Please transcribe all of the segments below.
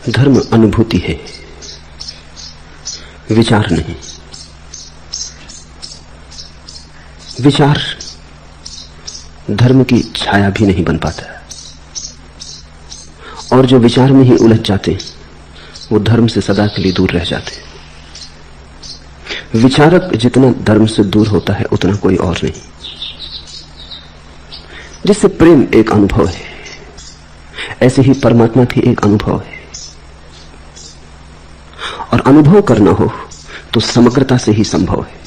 धर्म अनुभूति है, विचार नहीं। विचार धर्म की छाया भी नहीं बन पाता, और जो विचार में ही उलझ जाते हैं वो धर्म से सदा के लिए दूर रह जाते हैं। विचारक जितना धर्म से दूर होता है उतना कोई और नहीं। जैसे प्रेम एक अनुभव है, ऐसे ही परमात्मा भी एक अनुभव है, और अनुभव करना हो तो समग्रता से ही संभव है।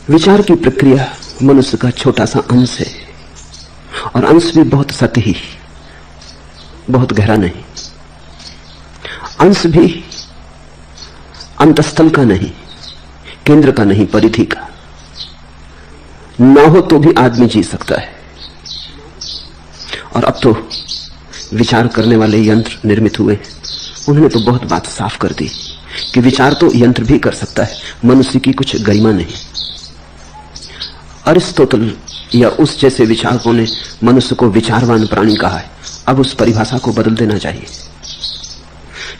विचार की प्रक्रिया मनुष्य का छोटा सा अंश है, और अंश भी बहुत सतही, बहुत गहरा नहीं। अंश भी अंतस्थल का नहीं, केंद्र का नहीं, परिधि का। ना हो तो भी आदमी जी सकता है। और अब तो विचार करने वाले यंत्र निर्मित हुए, उन्होंने तो बहुत बात साफ कर दी कि विचार तो यंत्र भी कर सकता है, मनुष्य की कुछ गरिमा नहीं। अरिस्टोटल या उस जैसे विचारकों ने मनुष्य को विचारवान प्राणी कहा है। अब उस परिभाषा को बदल देना चाहिए,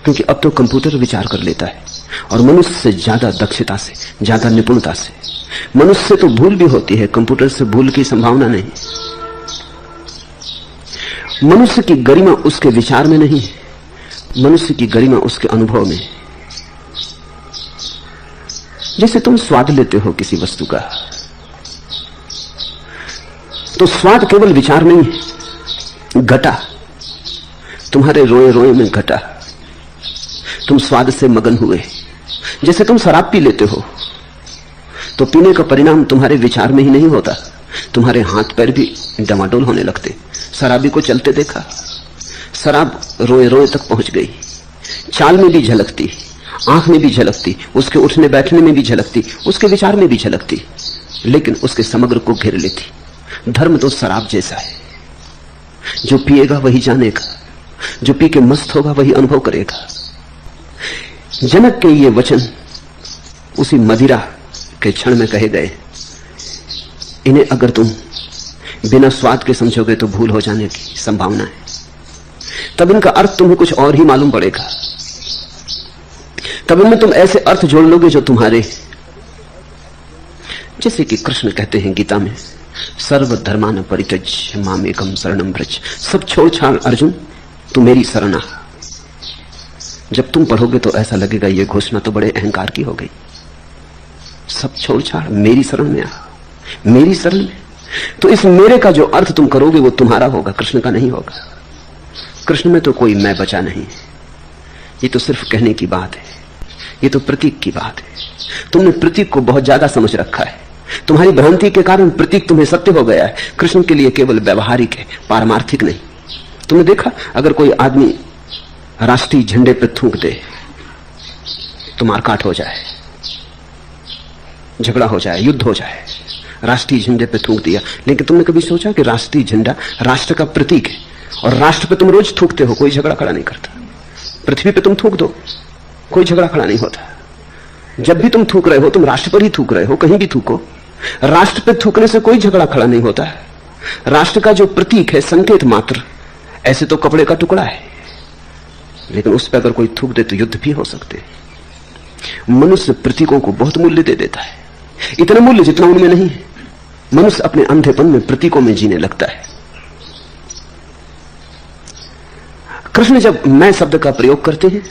क्योंकि अब तो कंप्यूटर विचार कर लेता है, और मनुष्य से ज्यादा दक्षता से, ज्यादा निपुणता से। मनुष्य से तो भूल भी होती है, कंप्यूटर से भूल की संभावना नहीं। मनुष्य की गरिमा उसके विचार में नहीं है, मनुष्य की गरिमा उसके अनुभव में। जैसे तुम स्वाद लेते हो किसी वस्तु का, तो स्वाद केवल विचार नहीं है, घटा तुम्हारे रोए रोए में घटा, तुम स्वाद से मगन हुए। जैसे तुम शराब पी लेते हो तो पीने का परिणाम तुम्हारे विचार में ही नहीं होता, तुम्हारे हाथ पैर भी डमाडोल होने लगते। शराबी को चलते देखा, शराब रोए रोए तक पहुंच गई, चाल में भी झलकती, आंख में भी झलकती, उसके उठने बैठने में भी झलकती, उसके विचार में भी झलकती, लेकिन उसके समग्र को घेर लेती। धर्म तो शराब जैसा है, जो पिएगा वही जानेगा, जो पी के मस्त होगा वही अनुभव करेगा। जनक के ये वचन उसी मदिरा के क्षण में कहे गए। इन्हें अगर तुम बिना स्वाद के समझोगे तो भूल हो जाने की संभावना है। तब इनका अर्थ तुम्हें कुछ और ही मालूम पड़ेगा। तब इनमें तुम ऐसे अर्थ जोड़ लोगे जो तुम्हारे, जैसे कि कृष्ण कहते हैं गीता में, सर्वधर्मान परित्यज्य मामेकम शरणं व्रज। सब छोड़ छाड़ अर्जुन, तू मेरी शरण आ। जब तुम पढ़ोगे तो ऐसा लगेगा ये घोषणा तो बड़े अहंकार की हो गई। सब छोड़ छाड़ मेरी शरण में आ, मेरी शरण में। तो इस मेरे का जो अर्थ तुम करोगे वो तुम्हारा होगा, कृष्ण का नहीं होगा। कृष्ण में तो कोई मैं बचा नहीं, ये तो सिर्फ कहने की बात है, ये तो प्रतीक की बात है। तुमने प्रतीक को बहुत ज्यादा समझ रखा है, तुम्हारी भ्रांति के कारण प्रतीक तुम्हें सत्य हो गया है। कृष्ण के लिए केवल व्यवहारिक है, पारमार्थिक नहीं। तुमने देखा, अगर कोई आदमी राष्ट्रीय झंडे पर थूक दे तो मारकाट हो जाए, झगड़ा हो जाए, युद्ध हो जाए, राष्ट्रीय झंडे पे थूक दिया। लेकिन तुमने कभी सोचा कि राष्ट्रीय झंडा राष्ट्र का प्रतीक है, और राष्ट्र पे तुम रोज थूकते हो, कोई झगड़ा खड़ा नहीं करता। पृथ्वी पे तुम थूक दो, कोई झगड़ा खड़ा नहीं होता। जब भी तुम थूक रहे हो तुम राष्ट्र पर ही थूक रहे हो, कहीं भी थूको, राष्ट्र पे थूकने से कोई झगड़ा खड़ा नहीं होता। राष्ट्र का जो प्रतीक है संकेत मात्र, ऐसे तो कपड़े का टुकड़ा है, लेकिन उस पर अगर कोई थूक दे तो युद्ध भी हो सकते। मनुष्य प्रतीकों को बहुत मूल्य दे देता है, इतना मूल्य जितना उनमें नहीं है। मनुष्य अपने अंधेपन में प्रतीकों में जीने लगता है। कृष्ण जब मैं शब्द का प्रयोग करते हैं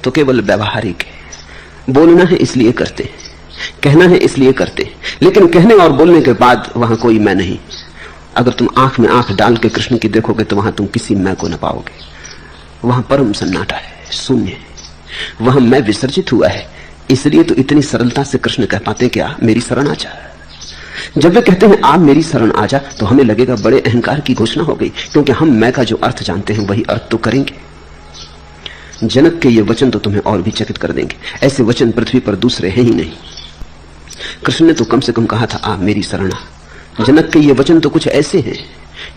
तो केवल व्यवहारिक है, बोलना है इसलिए करते हैं, कहना है इसलिए करते हैं, लेकिन कहने और बोलने के बाद वहां कोई मैं नहीं। अगर तुम आंख में आंख डाल के कृष्ण की देखोगे तो वहां तुम किसी मैं को न पाओगे। वहां परम सन्नाटा है, शून्य है, वहां मैं विसर्जित हुआ है। इसलिए तो इतनी सरलता से कृष्ण कह पाते क्या मेरी शरण आ जा। जब वे कहते हैं आप मेरी शरण आ जा, तो हमें लगेगा बड़े अहंकार की घोषणा हो गई, क्योंकि हम मैं का जो अर्थ जानते हैं वही अर्थ तो करेंगे। जनक के ये वचन तो तुम्हें और भी चकित कर देंगे। ऐसे वचन पृथ्वी पर दूसरे हैं ही नहीं। कृष्ण ने तो कम से कम कहा था आप मेरी शरण आ। जनक के ये वचन तो कुछ ऐसे हैं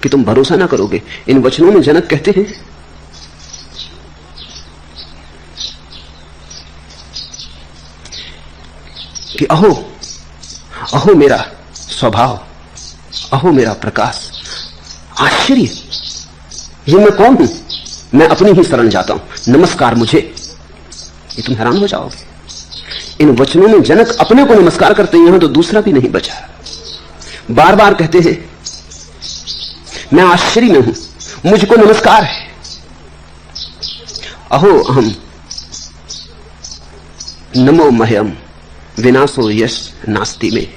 कि तुम भरोसा ना करोगे। इन वचनों में जनक कहते हैं कि अहो अहो मेरा स्वभाव, अहो मेरा प्रकाश, आश्चर्य, ये मैं कौन हूं? मैं अपनी ही शरण जाता हूं, नमस्कार मुझे। ये तुम हैरान हो जाओगे। इन वचनों में जनक अपने को नमस्कार करते हैं, यहां तो दूसरा भी नहीं बचा। बार बार कहते हैं मैं आश्चर्य में हूं, मुझको नमस्कार है। अहो अहम नमो मह्यम विनाशो यश नास्ति में।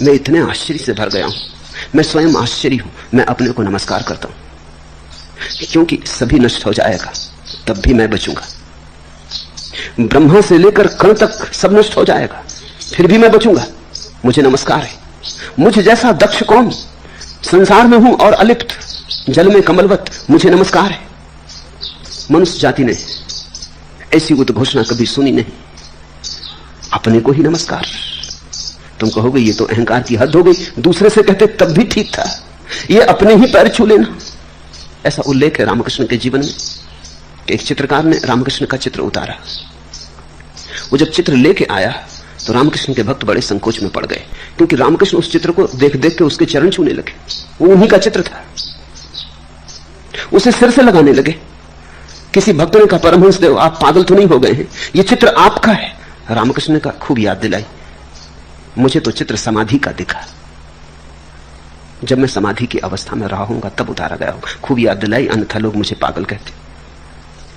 मैं इतने आश्चर्य से भर गया हूं, मैं स्वयं आश्चर्य हूं, मैं अपने को नमस्कार करता हूं, क्योंकि सभी नष्ट हो जाएगा तब भी मैं बचूंगा। ब्रह्मा से लेकर कण तक सब नष्ट हो जाएगा, फिर भी मैं बचूंगा। मुझे नमस्कार है। मुझ जैसा दक्ष कौन? संसार में हूं और अलिप्त, जल में कमलवत, मुझे नमस्कार है। मनुष्य जाति ने ऐसी उद्घोषणा कभी सुनी नहीं। अपने को ही नमस्कार। तुम कहोगे ये तो अहंकार की हद हो गई, दूसरे से कहते तब भी ठीक था, ये अपने ही पैर छू लेना। ऐसा उल्लेख है रामकृष्ण के जीवन में। एक चित्रकार ने रामकृष्ण का चित्र उतारा। वो जब चित्र लेके आया तो रामकृष्ण के भक्त बड़े संकोच में पड़ गए, क्योंकि रामकृष्ण उस चित्र को देख देख के उसके चरण छूने लगे। वो उन्हीं का चित्र था। उसे सिर से लगाने लगे। किसी भक्त ने कहा, परमहंस देव आप पागल तो नहीं हो गए हैं, ये चित्र आपका है। रामकृष्ण ने कहा, खूब याद दिलाई, मुझे तो चित्र समाधि का दिखा। जब मैं समाधि की अवस्था में रहा हूंगा तब उतारा गया होगा। खूब याद दिलाई, अन्यथा लोग मुझे पागल कहते।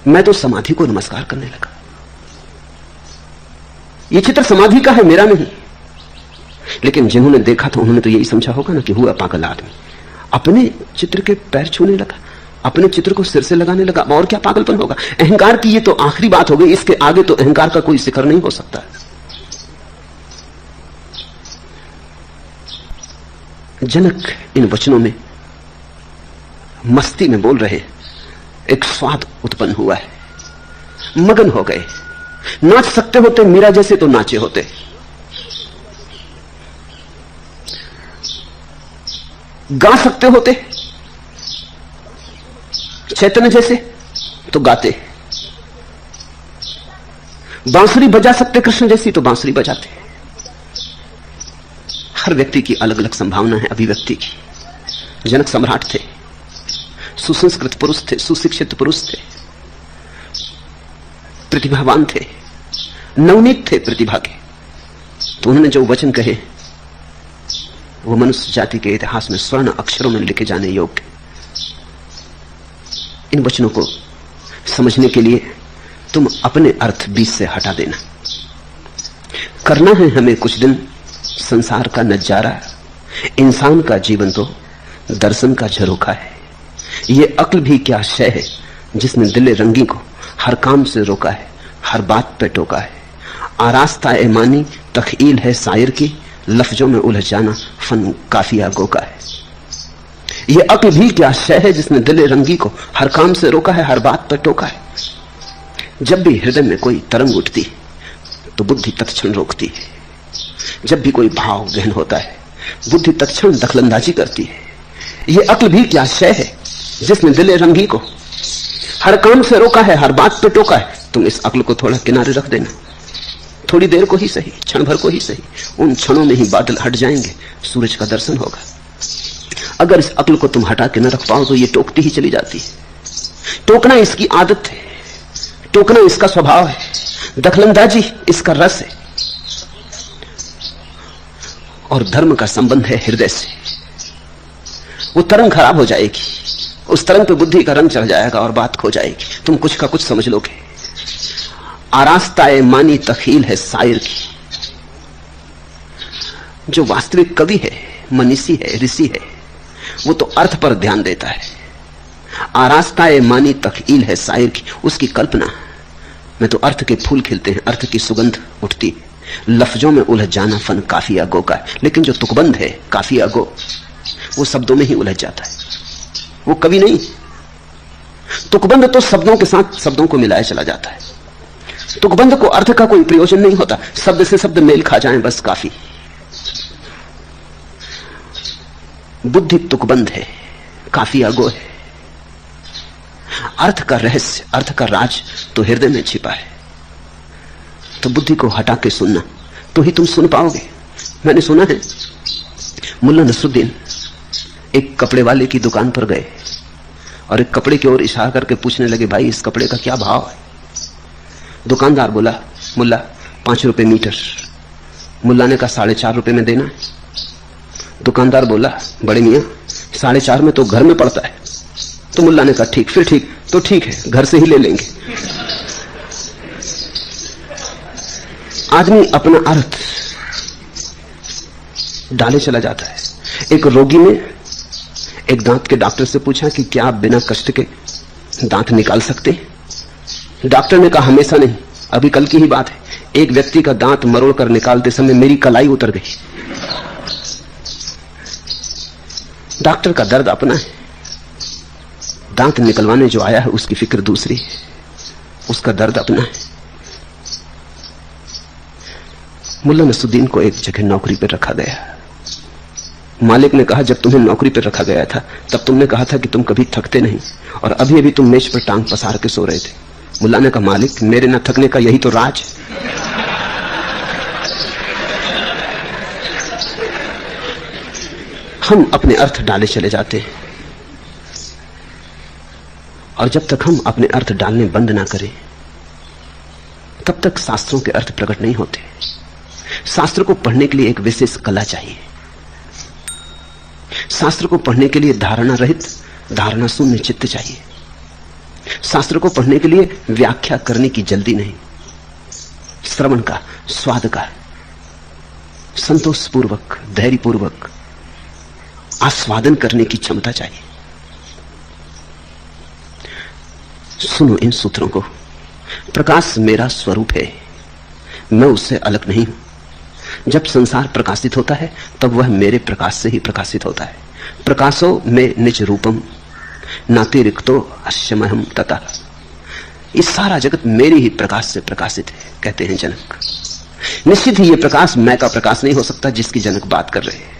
मैं तो समाधि को नमस्कार करने लगा। ये चित्र समाधि का है, मेरा नहीं। लेकिन जिन्होंने देखा था उन्होंने तो यही समझा होगा ना कि हुआ पागल आदमी। अपने चित्र के पैर छूने लगा, अपने चित्र को सिर से लगाने लगा। और क्या पागलपन होगा? अहंकार की ये तो आखिरी बात हो गई। इसके आगे तो अहंकार का कोई शिखर नहीं हो सकता। जनक इन वचनों में मस्ती में बोल रहे, एक स्वाद उत्पन्न हुआ है। मगन हो गए। नाच सकते होते मीरा जैसे तो नाचे होते। गा सकते होते चैतन्य जैसे तो गाते। बांसुरी बजा सकते कृष्ण जैसी तो बांसुरी बजाते। हर व्यक्ति की अलग अलग संभावना है अभिव्यक्ति की। जनक सम्राट थे, सुसंस्कृत पुरुष थे, सुशिक्षित पुरुष थे, प्रतिभावान थे, नवनीत थे प्रतिभा के। तो उन्होंने जो वचन कहे वो मनुष्य जाति के इतिहास में स्वर्ण अक्षरों में लिखे जाने योग्य। इन वचनों को समझने के लिए तुम अपने अर्थ बीच से हटा देना। करना है हमें कुछ दिन संसार का नजारा। इंसान का जीवन तो दर्शन का झरोखा है। ये अक्ल भी क्या शय है जिसने दिले रंगी को हर काम से रोका है, हर बात पे टोका है। आरास्ता ए मानी तखील है शायर की, लफ्जों में उलझ जाना फन काफिया गो का है। ये अक्ल भी क्या शय है जिसने दिले रंगी को हर काम से रोका है, हर बात पे टोका है। जब भी हृदय में कोई तरंग उठती तो बुद्धि तत्क्षण रोकती है। जब भी कोई भाव गहन होता है बुद्धि तत्क्षण दखलंदाजी करती है। ये अक्ल भी क्या शय है जिसने दिले रंगी को हर काम से रोका है, हर बात पे टोका है। तुम इस अक्ल को थोड़ा किनारे रख देना, थोड़ी देर को ही सही, क्षण भर को ही सही। उन क्षणों में ही बादल हट जाएंगे, सूरज का दर्शन होगा। अगर इस अक्ल को तुम हटा के न रख पाओ तो ये टोकती ही चली जाती है। टोकना इसकी आदत है, टोकना इसका स्वभाव है, दखलंदाजी इसका रस है। और धर्म का संबंध है हृदय से। वो तरंग खराब हो जाएगी, उस तरंग पे बुद्धि का रंग चढ़ जाएगा और बात खो जाएगी। तुम कुछ का कुछ समझ लोगे। आरास्ताए मानी तखील है शायर की। जो वास्तविक कवि है, मनीषी है, ऋषि है, वो तो अर्थ पर ध्यान देता है। आरास्ताए मानी तखील है शायर की, उसकी कल्पना में तो अर्थ के फूल खिलते हैं, अर्थ की सुगंध उठती है। लफ्जों में उलझ जाना फन काफिया गो का है। लेकिन जो तुकबंद है काफिया गो, वो शब्दों में ही उलझ जाता है, वो कवि नहीं। तुकबंद तो शब्दों के साथ शब्दों को मिलाया चला जाता है। तुकबंद को अर्थ का कोई प्रयोजन नहीं होता, शब्द से शब्द मेल खा जाएं बस काफी। बुद्धि तुकबंद है, काफिया गो है। अर्थ का रहस्य, अर्थ का राज तो हृदय में छिपा है। तो बुद्धि को हटा के सुनना तो ही तुम सुन पाओगे। मैंने सुना है मुल्ला नसरुद्दीन एक कपड़े वाले की दुकान पर गए और एक कपड़े की ओर इशारा करके पूछने लगे, भाई इस कपड़े का क्या भाव है? दुकानदार बोला, मुल्ला 5 रुपए मीटर। मुल्ला ने कहा 4.5 रुपए में देना है। दुकानदार बोला, बड़े मियां 4.5 में तो घर में पड़ता है। तो मुल्ला ने कहा ठीक, फिर ठीक, तो ठीक है, घर से ही ले लेंगे। आदमी अपना अर्थ डाले चला जाता है। एक रोगी ने एक दांत के डॉक्टर से पूछा कि क्या आप बिना कष्ट के दांत निकाल सकते हैं? डॉक्टर ने कहा हमेशा नहीं, अभी कल की ही बात है। एक व्यक्ति का दांत मरोड़ कर निकालते समय मेरी कलाई उतर गई। डॉक्टर का दर्द अपना है, दांत निकलवाने जो आया है उसकी फिक्र दूसरी है, उसका दर्द अपना है। मुल्ला नसरुद्दीन को एक जगह नौकरी पर रखा गया। मालिक ने कहा, जब तुम्हें नौकरी पर रखा गया था तब तुमने कहा था कि तुम कभी थकते नहीं, और अभी अभी तुम मेज पर टांग पसार के सो रहे थे। मुल्ला ने कहा, मालिक मेरे न थकने का यही तो राज है। हम अपने अर्थ डाले चले जाते हैं, और जब तक हम अपने अर्थ डालने बंद ना करें तब तक शास्त्रों के अर्थ प्रकट नहीं होते। शास्त्र को पढ़ने के लिए एक विशेष कला चाहिए। शास्त्र को पढ़ने के लिए धारणा रहित, धारणा शून्य चित्त चाहिए। शास्त्र को पढ़ने के लिए व्याख्या करने की जल्दी नहीं, श्रवण का, स्वाद का, संतोषपूर्वक, धैर्यपूर्वक आस्वादन करने की क्षमता चाहिए। सुनो इन सूत्रों को। प्रकाश मेरा स्वरूप है, मैं उससे अलग नहीं हूं। जब संसार प्रकाशित होता है तब वह मेरे प्रकाश से ही प्रकाशित होता है। प्रकाशो में निज रूपम नातिरिक्तो अश्यमहम तथा। इस सारा जगत मेरे ही प्रकाश से प्रकाशित है, कहते हैं जनक। निश्चित ही यह प्रकाश मैं का प्रकाश नहीं हो सकता जिसकी जनक बात कर रहे हैं।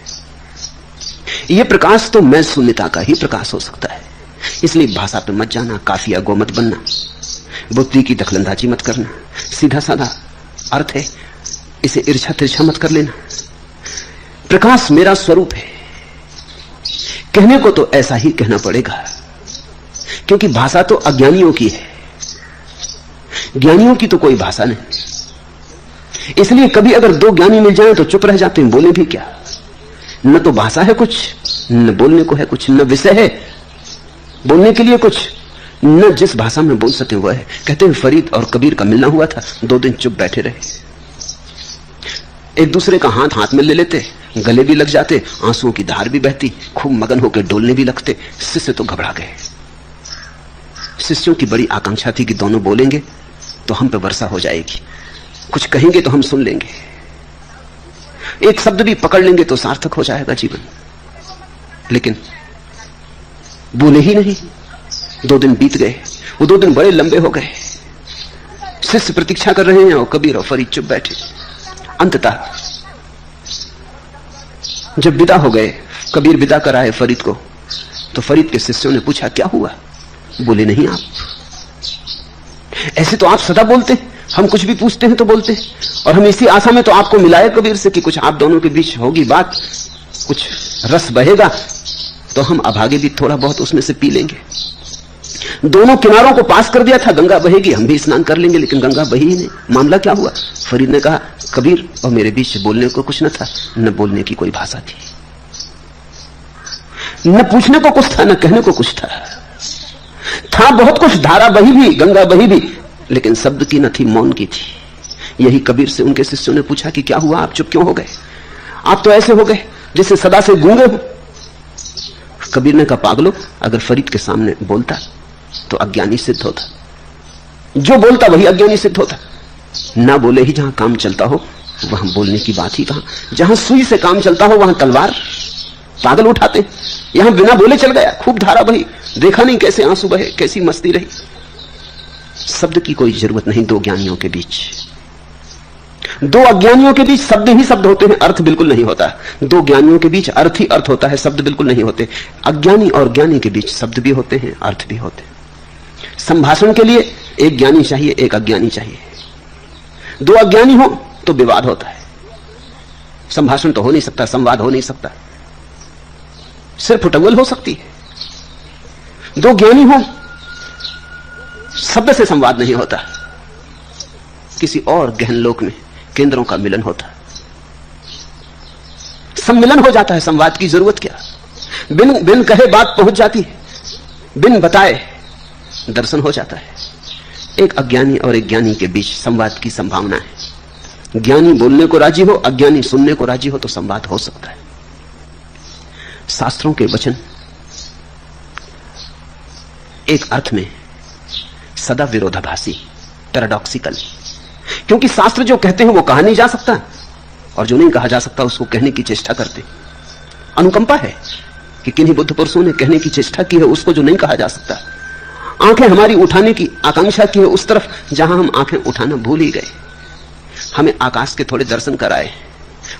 यह प्रकाश तो मैं शून्यता का ही प्रकाश हो सकता है। इसलिए भाषा पे मत जाना, काफिया गो मत बनना, बुद्धि की दखलंदाजी मत करना। सीधा साधा अर्थ है, इसे ईर्ष्या तिरछा मत कर लेना। प्रकाश मेरा स्वरूप है। कहने को तो ऐसा ही कहना पड़ेगा, क्योंकि भाषा तो अज्ञानियों की है, ज्ञानियों की तो कोई भाषा नहीं। इसलिए कभी अगर 2 ज्ञानी मिल जाएं तो चुप रह जाते हैं, बोले भी क्या। न तो भाषा है कुछ, न बोलने को है कुछ, न विषय है बोलने के लिए कुछ, न जिस भाषा में बोल सके वह है। कहते हैं फरीद और कबीर का मिलना हुआ था, 2 दिन चुप बैठे रहे। एक दूसरे का हाथ हाथ में ले लेते, गले भी लग जाते, आंसुओं की धार भी बहती, खूब मगन होकर डोलने भी लगते। शिष्य तो घबरा गए। शिष्यों की बड़ी आकांक्षा थी कि दोनों बोलेंगे तो हम पे वर्षा हो जाएगी, कुछ कहेंगे तो हम सुन लेंगे, एक शब्द भी पकड़ लेंगे तो सार्थक हो जाएगा जीवन। लेकिन बोले ही नहीं। 2 दिन बीत गए, वो 2 दिन बड़े लंबे हो गए। शिष्य प्रतीक्षा कर रहे हैं और कबीर और फरीद चुप बैठे। अंततः जब विदा हो गए, कबीर विदा कराए फरीद को, तो फरीद के शिष्यों ने पूछा क्या हुआ? बोले नहीं आप। ऐसे तो आप सदा बोलते, हम कुछ भी पूछते हैं तो बोलते, और हम इसी आशा में तो आपको मिलाए कबीर से कि कुछ आप दोनों के बीच होगी बात, कुछ रस बहेगा तो हम अभागे भी थोड़ा बहुत उसमें से पी लेंगे। दोनों किनारों को पास कर दिया था, गंगा बहेगी, हम भी स्नान कर लेंगे, लेकिन गंगा बही ही नहीं। मामला क्या हुआ? फरीद ने कहा कबीर और मेरे बीच बोलने को कुछ न था, न बोलने की कोई भाषा थी, न पूछने को कुछ था, न कहने को कुछ था बहुत कुछ, धारा बही भी, गंगा बही भी, लेकिन शब्द की न थी, मौन की थी। यही कबीर से उनके शिष्यों ने पूछा कि क्या हुआ, आप चुप क्यों हो गए? आप तो ऐसे हो गए जैसे सदा से गूंगे हो। कबीर ने कहा पागलो, अगर फरीद के सामने बोलता तो अज्ञानी सिद्ध होता, जो बोलता वही अज्ञानी सिद्ध होता। ना बोले ही जहां काम चलता हो वहां बोलने की बात ही कहां। जहां सुई से काम चलता हो वहां तलवार पागल उठाते। यहां बिना बोले चल गया, खूब धारा बही, देखा नहीं कैसे आंसू बहे, कैसी मस्ती रही। शब्द की कोई जरूरत नहीं 2 ज्ञानियों के बीच। 2 अज्ञानियों के बीच शब्द ही शब्द होते हैं, अर्थ बिल्कुल नहीं होता। 2 ज्ञानियों के बीच अर्थ ही अर्थ होता है, शब्द बिल्कुल नहीं होते। अज्ञानी और ज्ञानी के बीच शब्द भी होते हैं, अर्थ भी होते हैं। संभाषण के लिए एक ज्ञानी चाहिए, एक अज्ञानी चाहिए। 2 अज्ञानी हो तो विवाद होता है, संभाषण तो हो नहीं सकता, संवाद हो नहीं सकता, सिर्फ उटंगल हो सकती है। दो ज्ञानी हो, शब्द से संवाद नहीं होता, किसी और गहन लोक में केंद्रों का मिलन होता, सम्मिलन हो जाता है। संवाद की जरूरत क्या, बिन कहे बात पहुंच जाती है, बिन बताए दर्शन हो जाता है। एक अज्ञानी और एक ज्ञानी के बीच संवाद की संभावना है। ज्ञानी बोलने को राजी हो, अज्ञानी सुनने को राजी हो तो संवाद हो सकता है। शास्त्रों के वचन एक अर्थ में सदा विरोधाभासी, पैराडॉक्सिकल, क्योंकि शास्त्र जो कहते हैं वो कहा नहीं जा सकता और जो नहीं कहा जा सकता उसको कहने की चेष्टा करते। अनुकंपा है कि किन्हीं बुद्ध पुरुषों ने कहने की चेष्टा की है उसको जो नहीं कहा जा सकता। आंखें हमारी उठाने की आकांक्षा की है उस तरफ जहां हम आंखें उठाना भूल ही गए। हमें आकाश के थोड़े दर्शन कराए,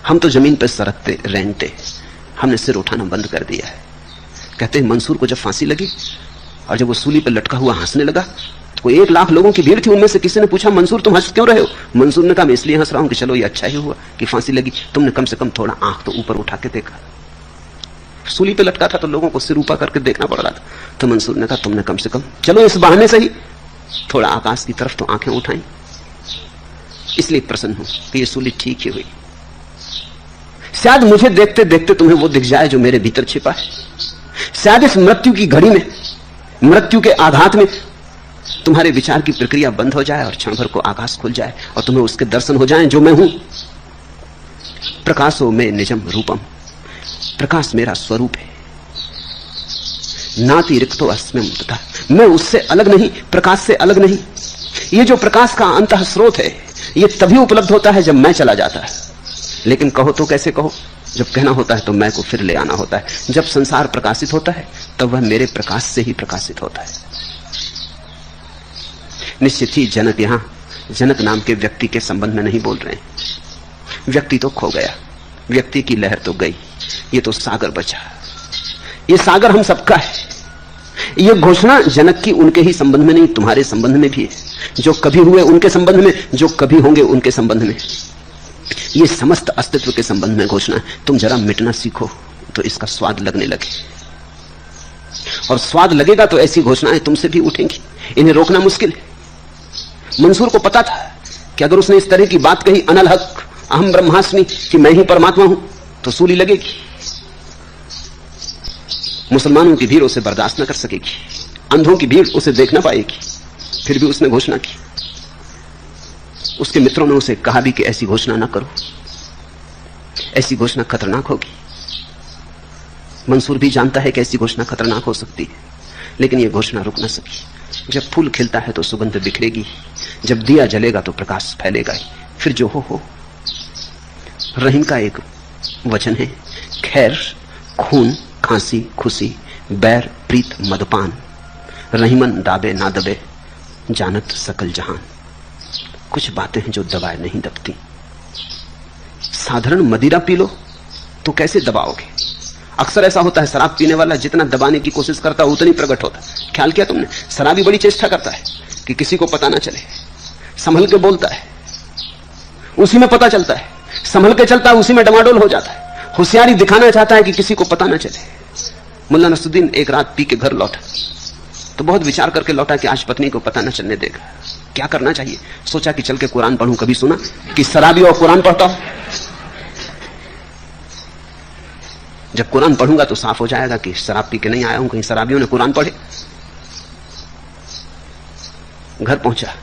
हम तो जमीन पर सरकते रेंगते, हमने सिर उठाना बंद कर दिया है। कहते हैं मंसूर को जब फांसी लगी और जब वो सूली पर लटका हुआ हंसने लगा तो कोई 1 लाख लोगों की भीड़ थी, उनमें से किसी ने पूछा मंसूर तुम हंस क्यों रहे हो? मंसूर ने कहा मैं इसलिए हंस रहा हूं कि चलो ये अच्छा ही हुआ कि फांसी लगी, तुमने कम से कम थोड़ा आंख तो ऊपर उठा के देखा। सूली पे लटका था तो लोगों को सिर ऊपर करके देखना पड़ रहा था, तो मंसूर ने कहा तुमने कम से कम चलो इस बहाने से ही थोड़ा आकाश की तरफ तो आंखें उठाई। इसलिए प्रसन्न हूं कि ये सूली ठीक ही हुई। शायद मुझे देखते देखते तुम्हें वो दिख जाए जो मेरे भीतर छिपा है। शायद इस मृत्यु की घड़ी में, मृत्यु के आघात में तुम्हारे विचार की प्रक्रिया बंद हो जाए और क्षण भर को आकाश खुल जाए और तुम्हें उसके दर्शन हो जाएं जो मैं हूं। प्रकाशो में निजम रूपम, प्रकाश मेरा स्वरूप है। नाति रिक्तो अस्मिं तथा, मैं उससे अलग नहीं, प्रकाश से अलग नहीं। ये जो प्रकाश का अंतः स्रोत है ये तभी उपलब्ध होता है जब मैं चला जाता है। लेकिन कहो तो कैसे कहो, जब कहना होता है तो मैं को फिर ले आना होता है। जब संसार प्रकाशित होता है तब वह मेरे प्रकाश से ही प्रकाशित होता है। निश्चित ही जनक यहां जनक नाम के व्यक्ति के संबंध में नहीं बोल रहे हैं। व्यक्ति तो खो गया, व्यक्ति की लहर तो गई, ये तो सागर बचा। ये सागर हम सबका है। ये घोषणा जनक की उनके ही संबंध में नहीं, तुम्हारे संबंध में भी है। जो कभी हुए उनके संबंध में, जो कभी होंगे उनके संबंध में। ये समस्त अस्तित्व के संबंध में घोषणा है। तुम जरा मिटना सीखो तो इसका स्वाद लगने लगे, और स्वाद लगेगा तो ऐसी घोषणाएं तुमसे भी उठेंगी। इन्हें रोकना मुश्किल है। मंसूर को पता था कि अगर उसने इस तरह की बात कही, अनल हक अहम ब्रह्मास्मि, कि मैं ही परमात्मा हूं, तो सूली लगेगी। मुसलमानों की भीड़ उसे बर्दाश्त न कर सकेगी, अंधों की भीड़ उसे देख न पाएगी। फिर भी उसने घोषणा की। उसके मित्रों ने उसे कहा भी कि ऐसी घोषणा ना करो, ऐसी घोषणा खतरनाक होगी। मंसूर भी जानता है कि ऐसी घोषणा खतरनाक हो सकती है, लेकिन यह घोषणा रुक न सकी। जब फूल खिलता है तो सुगंध बिखरेगी, जब दिया जलेगा तो प्रकाश फैलेगा ही। फिर जो हो। रहीम का एक वचन है, खैर खून खांसी खुशी बैर प्रीत मदपान, रहीमन दाबे ना दबे जानत सकल जहान। कुछ बातें हैं जो दबाए नहीं दबती। साधारण मदिरा पी लो तो कैसे दबाओगे? अक्सर ऐसा होता है, शराब पीने वाला जितना दबाने की कोशिश करता है उतनी प्रकट होता है। ख्याल किया तुमने? शराबी बड़ी चेष्टा करता है कि किसी को पता ना चले, संभल के बोलता है, उसी में पता चलता है, संभल के चलता है, उसी में डमाडोल हो जाता है। होशियारी दिखाना चाहता है कि किसी को पता ना चले। मुल्ला नसरुद्दीन एक रात पी के घर लौटा तो बहुत विचार करके लौटा कि आज पत्नी को पता न चलने देगा, क्या करना चाहिए। सोचा कि चल के कुरान पढ़ूं। कभी सुना कि शराबी और कुरान पढ़ता हो? जब कुरान पढ़ूंगा तो साफ हो जाएगा कि शराब पी के नहीं आया हूं, कहीं शराबियों ने कुरान पढ़े। घर पहुंचा,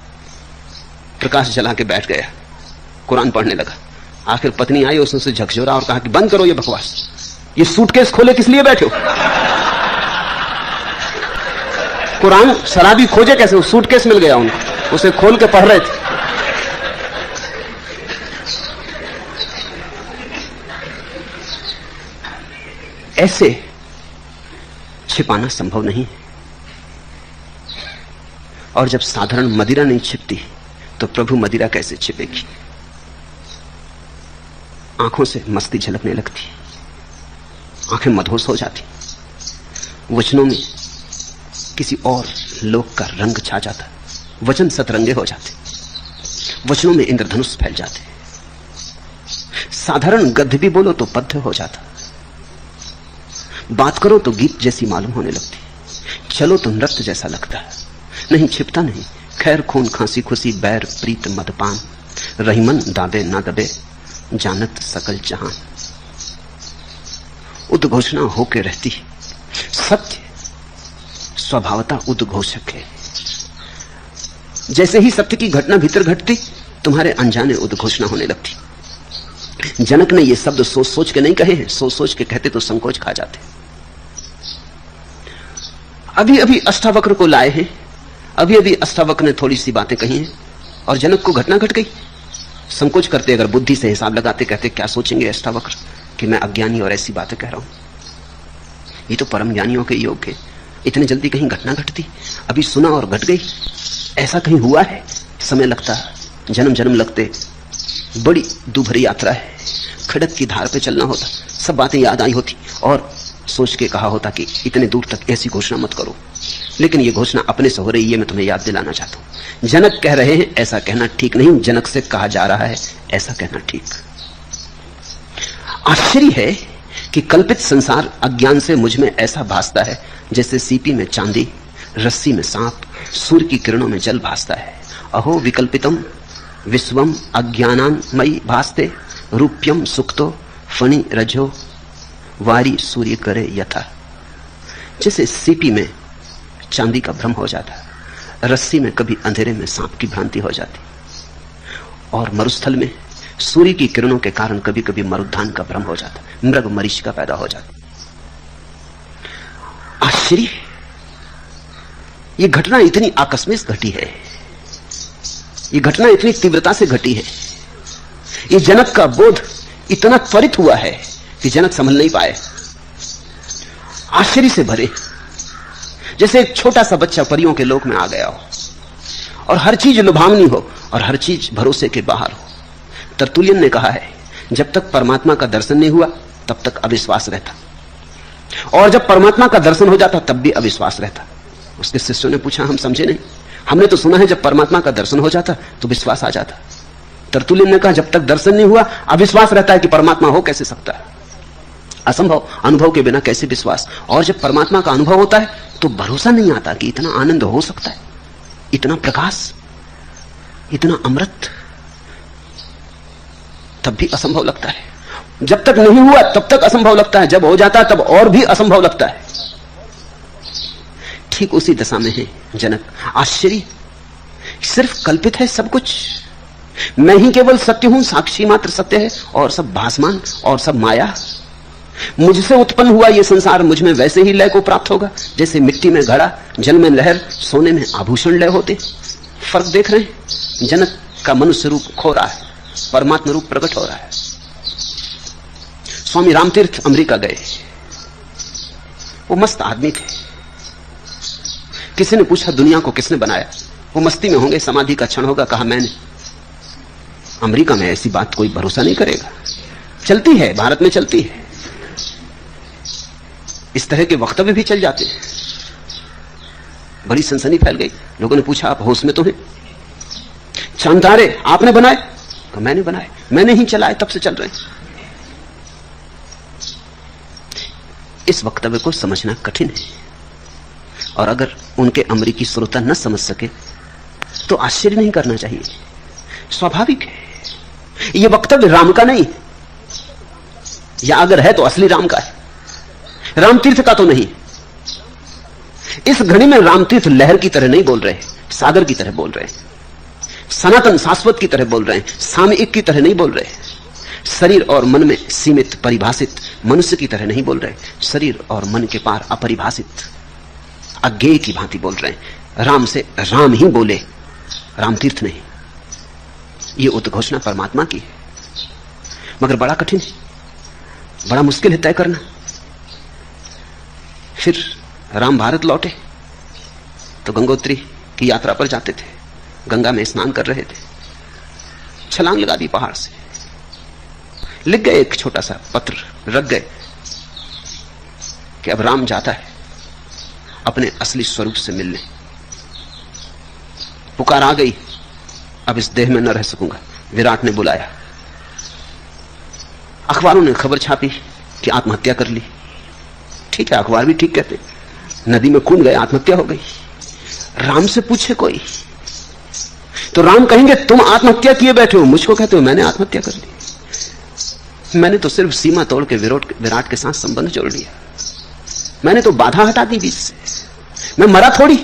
प्रकाश जला के बैठ गया, कुरान पढ़ने लगा। आखिर पत्नी आई, उसने उसे झकझोरा और कहा कि बंद करो ये बकवास, ये सूटकेस खोले किस लिए बैठे हो? कुरान शराबी खोजे कैसे? वो सूटकेस मिल गया उनको, उसे खोल के पढ़ रहे थे। ऐसे छिपाना संभव नहीं है। और जब साधारण मदिरा नहीं छिपती तो प्रभु मदिरा कैसे छिपेगी? आंखों से मस्ती झलकने लगती, आंखें मदहोश हो जाती, वचनों में किसी और लोक का रंग छा जाता, वचन सतरंगे हो जाते, वचनों में इंद्रधनुष फैल जाते। साधारण गद्य भी बोलो तो पद्य हो जाता, बात करो तो गीत जैसी मालूम होने लगती। चलो तो नृत्य जैसा लगता है, नहीं छिपता नहीं। खैर खून खांसी खुशी बैर प्रीत मदपान, रहीमन दाबे ना दबे जानत सकल जहान। उद्घोषणा होके रहती, सत्य स्वभावता उद्घोषक है। जैसे ही सत्य की घटना भीतर घटती, तुम्हारे अनजाने उद्घोषणा होने लगती। जनक ने ये शब्द सोच सोच के नहीं कहे हैं, सोच सोच के कहते तो संकोच खा जाते। अभी अभी अष्टावक्र को लाए हैं, अभी अभी अष्टावक्र ने थोड़ी सी बातें कही हैं और जनक को घटना घट गई। संकोच करते, अगर बुद्धि से हिसाब लगाते, कहते क्या सोचेंगे अष्टावक्र कि मैं अज्ञानी और ऐसी बातें कह रहा हूं। ये तो परम ज्ञानियों के योग है, इतने जल्दी कहीं घटना घटती? अभी सुना और घट गई, ऐसा कहीं हुआ है? समय लगता, जन्म जन्म लगते, बड़ी दुभरी यात्रा है, खड़क की धार पे चलना होता, सब बातें याद आई होती और सोच के कहा होता कि इतने दूर तक ऐसी घोषणा मत करो। लेकिन ये घोषणा अपने से हो रही है, मैं तुम्हें याद दिलाना चाहता हूं। जनक कह रहे हैं ऐसा कहना ठीक नहीं, जनक से कहा जा रहा है ऐसा कहना ठीक। आश्चर्य है कि कल्पित संसार अज्ञान से मुझ में ऐसा भासता है जैसे सीपी में चांदी, रस्सी में सांप, सूर्य की किरणों में जल भासता है। अहो विकल्पितम विश्वम अज्ञानान्मयी भासते, रूप्यम सुक्तो फणि रजो वारी सूर्य करे यथा। जैसे सीपी में चांदी का भ्रम हो जाता, रस्सी में कभी अंधेरे में सांप की भ्रांति हो जाती, और मरुस्थल में सूर्य की किरणों के कारण कभी कभी मरुद्धान का भ्रम हो जाता, मृग मरीचिका पैदा हो जाती। आश्चर्य, ये घटना इतनी आकस्मिक घटी है, ये घटना इतनी तीव्रता से घटी है, ये जनक का बोध इतना त्वरित हुआ है कि जनक समझ नहीं पाए। आश्चर्य से भरे, जैसे एक छोटा सा बच्चा परियों के लोक में आ गया हो और हर चीज लुभावनी हो और हर चीज भरोसे के बाहर हो। तरतुलियन ने कहा है, जब तक परमात्मा का दर्शन नहीं हुआ तब तक अविश्वास रहता, और जब परमात्मा का दर्शन हो जाता तब भी अविश्वास रहता। उसके शिष्यों ने पूछा, हम समझे नहीं, हमने तो सुना है जब परमात्मा का दर्शन हो जाता तो विश्वास आ जाता। तरतुलियन ने कहा, जब तक दर्शन नहीं हुआ अविश्वास रहता है कि परमात्मा हो कैसे सकता है, असंभव, अनुभव के बिना कैसे विश्वास। और जब परमात्मा का अनुभव होता है तो भरोसा नहीं आता कि इतना आनंद हो सकता है, इतना प्रकाश, इतना अमृत, तब भी असंभव लगता है। जब तक नहीं हुआ तब तक असंभव लगता है, जब हो जाता है तब और भी असंभव लगता है। ठीक उसी दशा में है जनक। आश्चर्य, सिर्फ कल्पित है सब कुछ, मैं ही केवल सत्य हूं, साक्षी मात्र सत्य है और सब भासमान और सब माया। मुझसे उत्पन्न हुआ यह संसार मुझ में वैसे ही लय को प्राप्त होगा जैसे मिट्टी में घड़ा, जल में लहर, सोने में आभूषण लय होते। फर्क देख रहे हैं? जनक का मनुष्य रूप खो रहा है, परमात्मा रूप प्रकट हो रहा है। स्वामी रामतीर्थ अमेरिका गए, वो मस्त आदमी थे। किसी ने पूछा दुनिया को किसने बनाया? वो मस्ती में होंगे, समाधि का क्षण होगा, कहा मैंने। अमेरिका में ऐसी बात कोई भरोसा नहीं करेगा, चलती है, भारत में चलती है, इस तरह के वक्तव्य भी चल जाते हैं। बड़ी सनसनी फैल गई, लोगों ने पूछा आप होश में तो हैं? चांद तारे आपने बनाए? तो मैंने बनाए, मैंने ही चलाए, तब से चल रहे हैं। इस वक्तव्य को समझना कठिन है, और अगर उनके अमेरिकी श्रोता न समझ सके तो आश्चर्य नहीं करना चाहिए, स्वाभाविक है। यह वक्तव्य राम का नहीं, या अगर है तो असली राम का है, रामतीर्थ का तो नहीं। इस घड़ी में रामतीर्थ लहर की तरह नहीं बोल रहे, सागर की तरह बोल रहे, सनातन शाश्वत की तरह बोल रहे हैं, सामयिक की तरह नहीं बोल रहे, शरीर और मन में सीमित परिभाषित मनुष्य की तरह नहीं बोल रहे, शरीर और मन के पार अपरिभाषित अज्ञेय की भांति बोल रहे हैं। राम से राम ही बोले, रामतीर्थ नहीं। यह उद्घोषणा परमात्मा की है, मगर बड़ा कठिन है, बड़ा मुश्किल है तय करना। फिर राम भारत लौटे तो गंगोत्री की यात्रा पर जाते थे, गंगा में स्नान कर रहे थे, छलांग लगा दी पहाड़ से, लिख गए एक छोटा सा पत्र, रख गए कि अब राम जाता है अपने असली स्वरूप से मिलने, पुकार आ गई, अब इस देह में न रह सकूंगा, विराट ने बुलाया। अखबारों ने खबर छापी कि आत्महत्या कर ली। ठीक है, अखबार भी ठीक कहते, नदी में कूद गए, आत्महत्या हो गई। राम से पूछे कोई तो राम कहेंगे तुम आत्महत्या किए बैठे हो, मुझको कहते हो मैंने आत्महत्या कर ली। मैंने तो सिर्फ सीमा तोड़ के विराट के साथ संबंध जोड़ लिया, मैंने तो बाधा हटा दी बीच से। मैं मरा थोड़ी,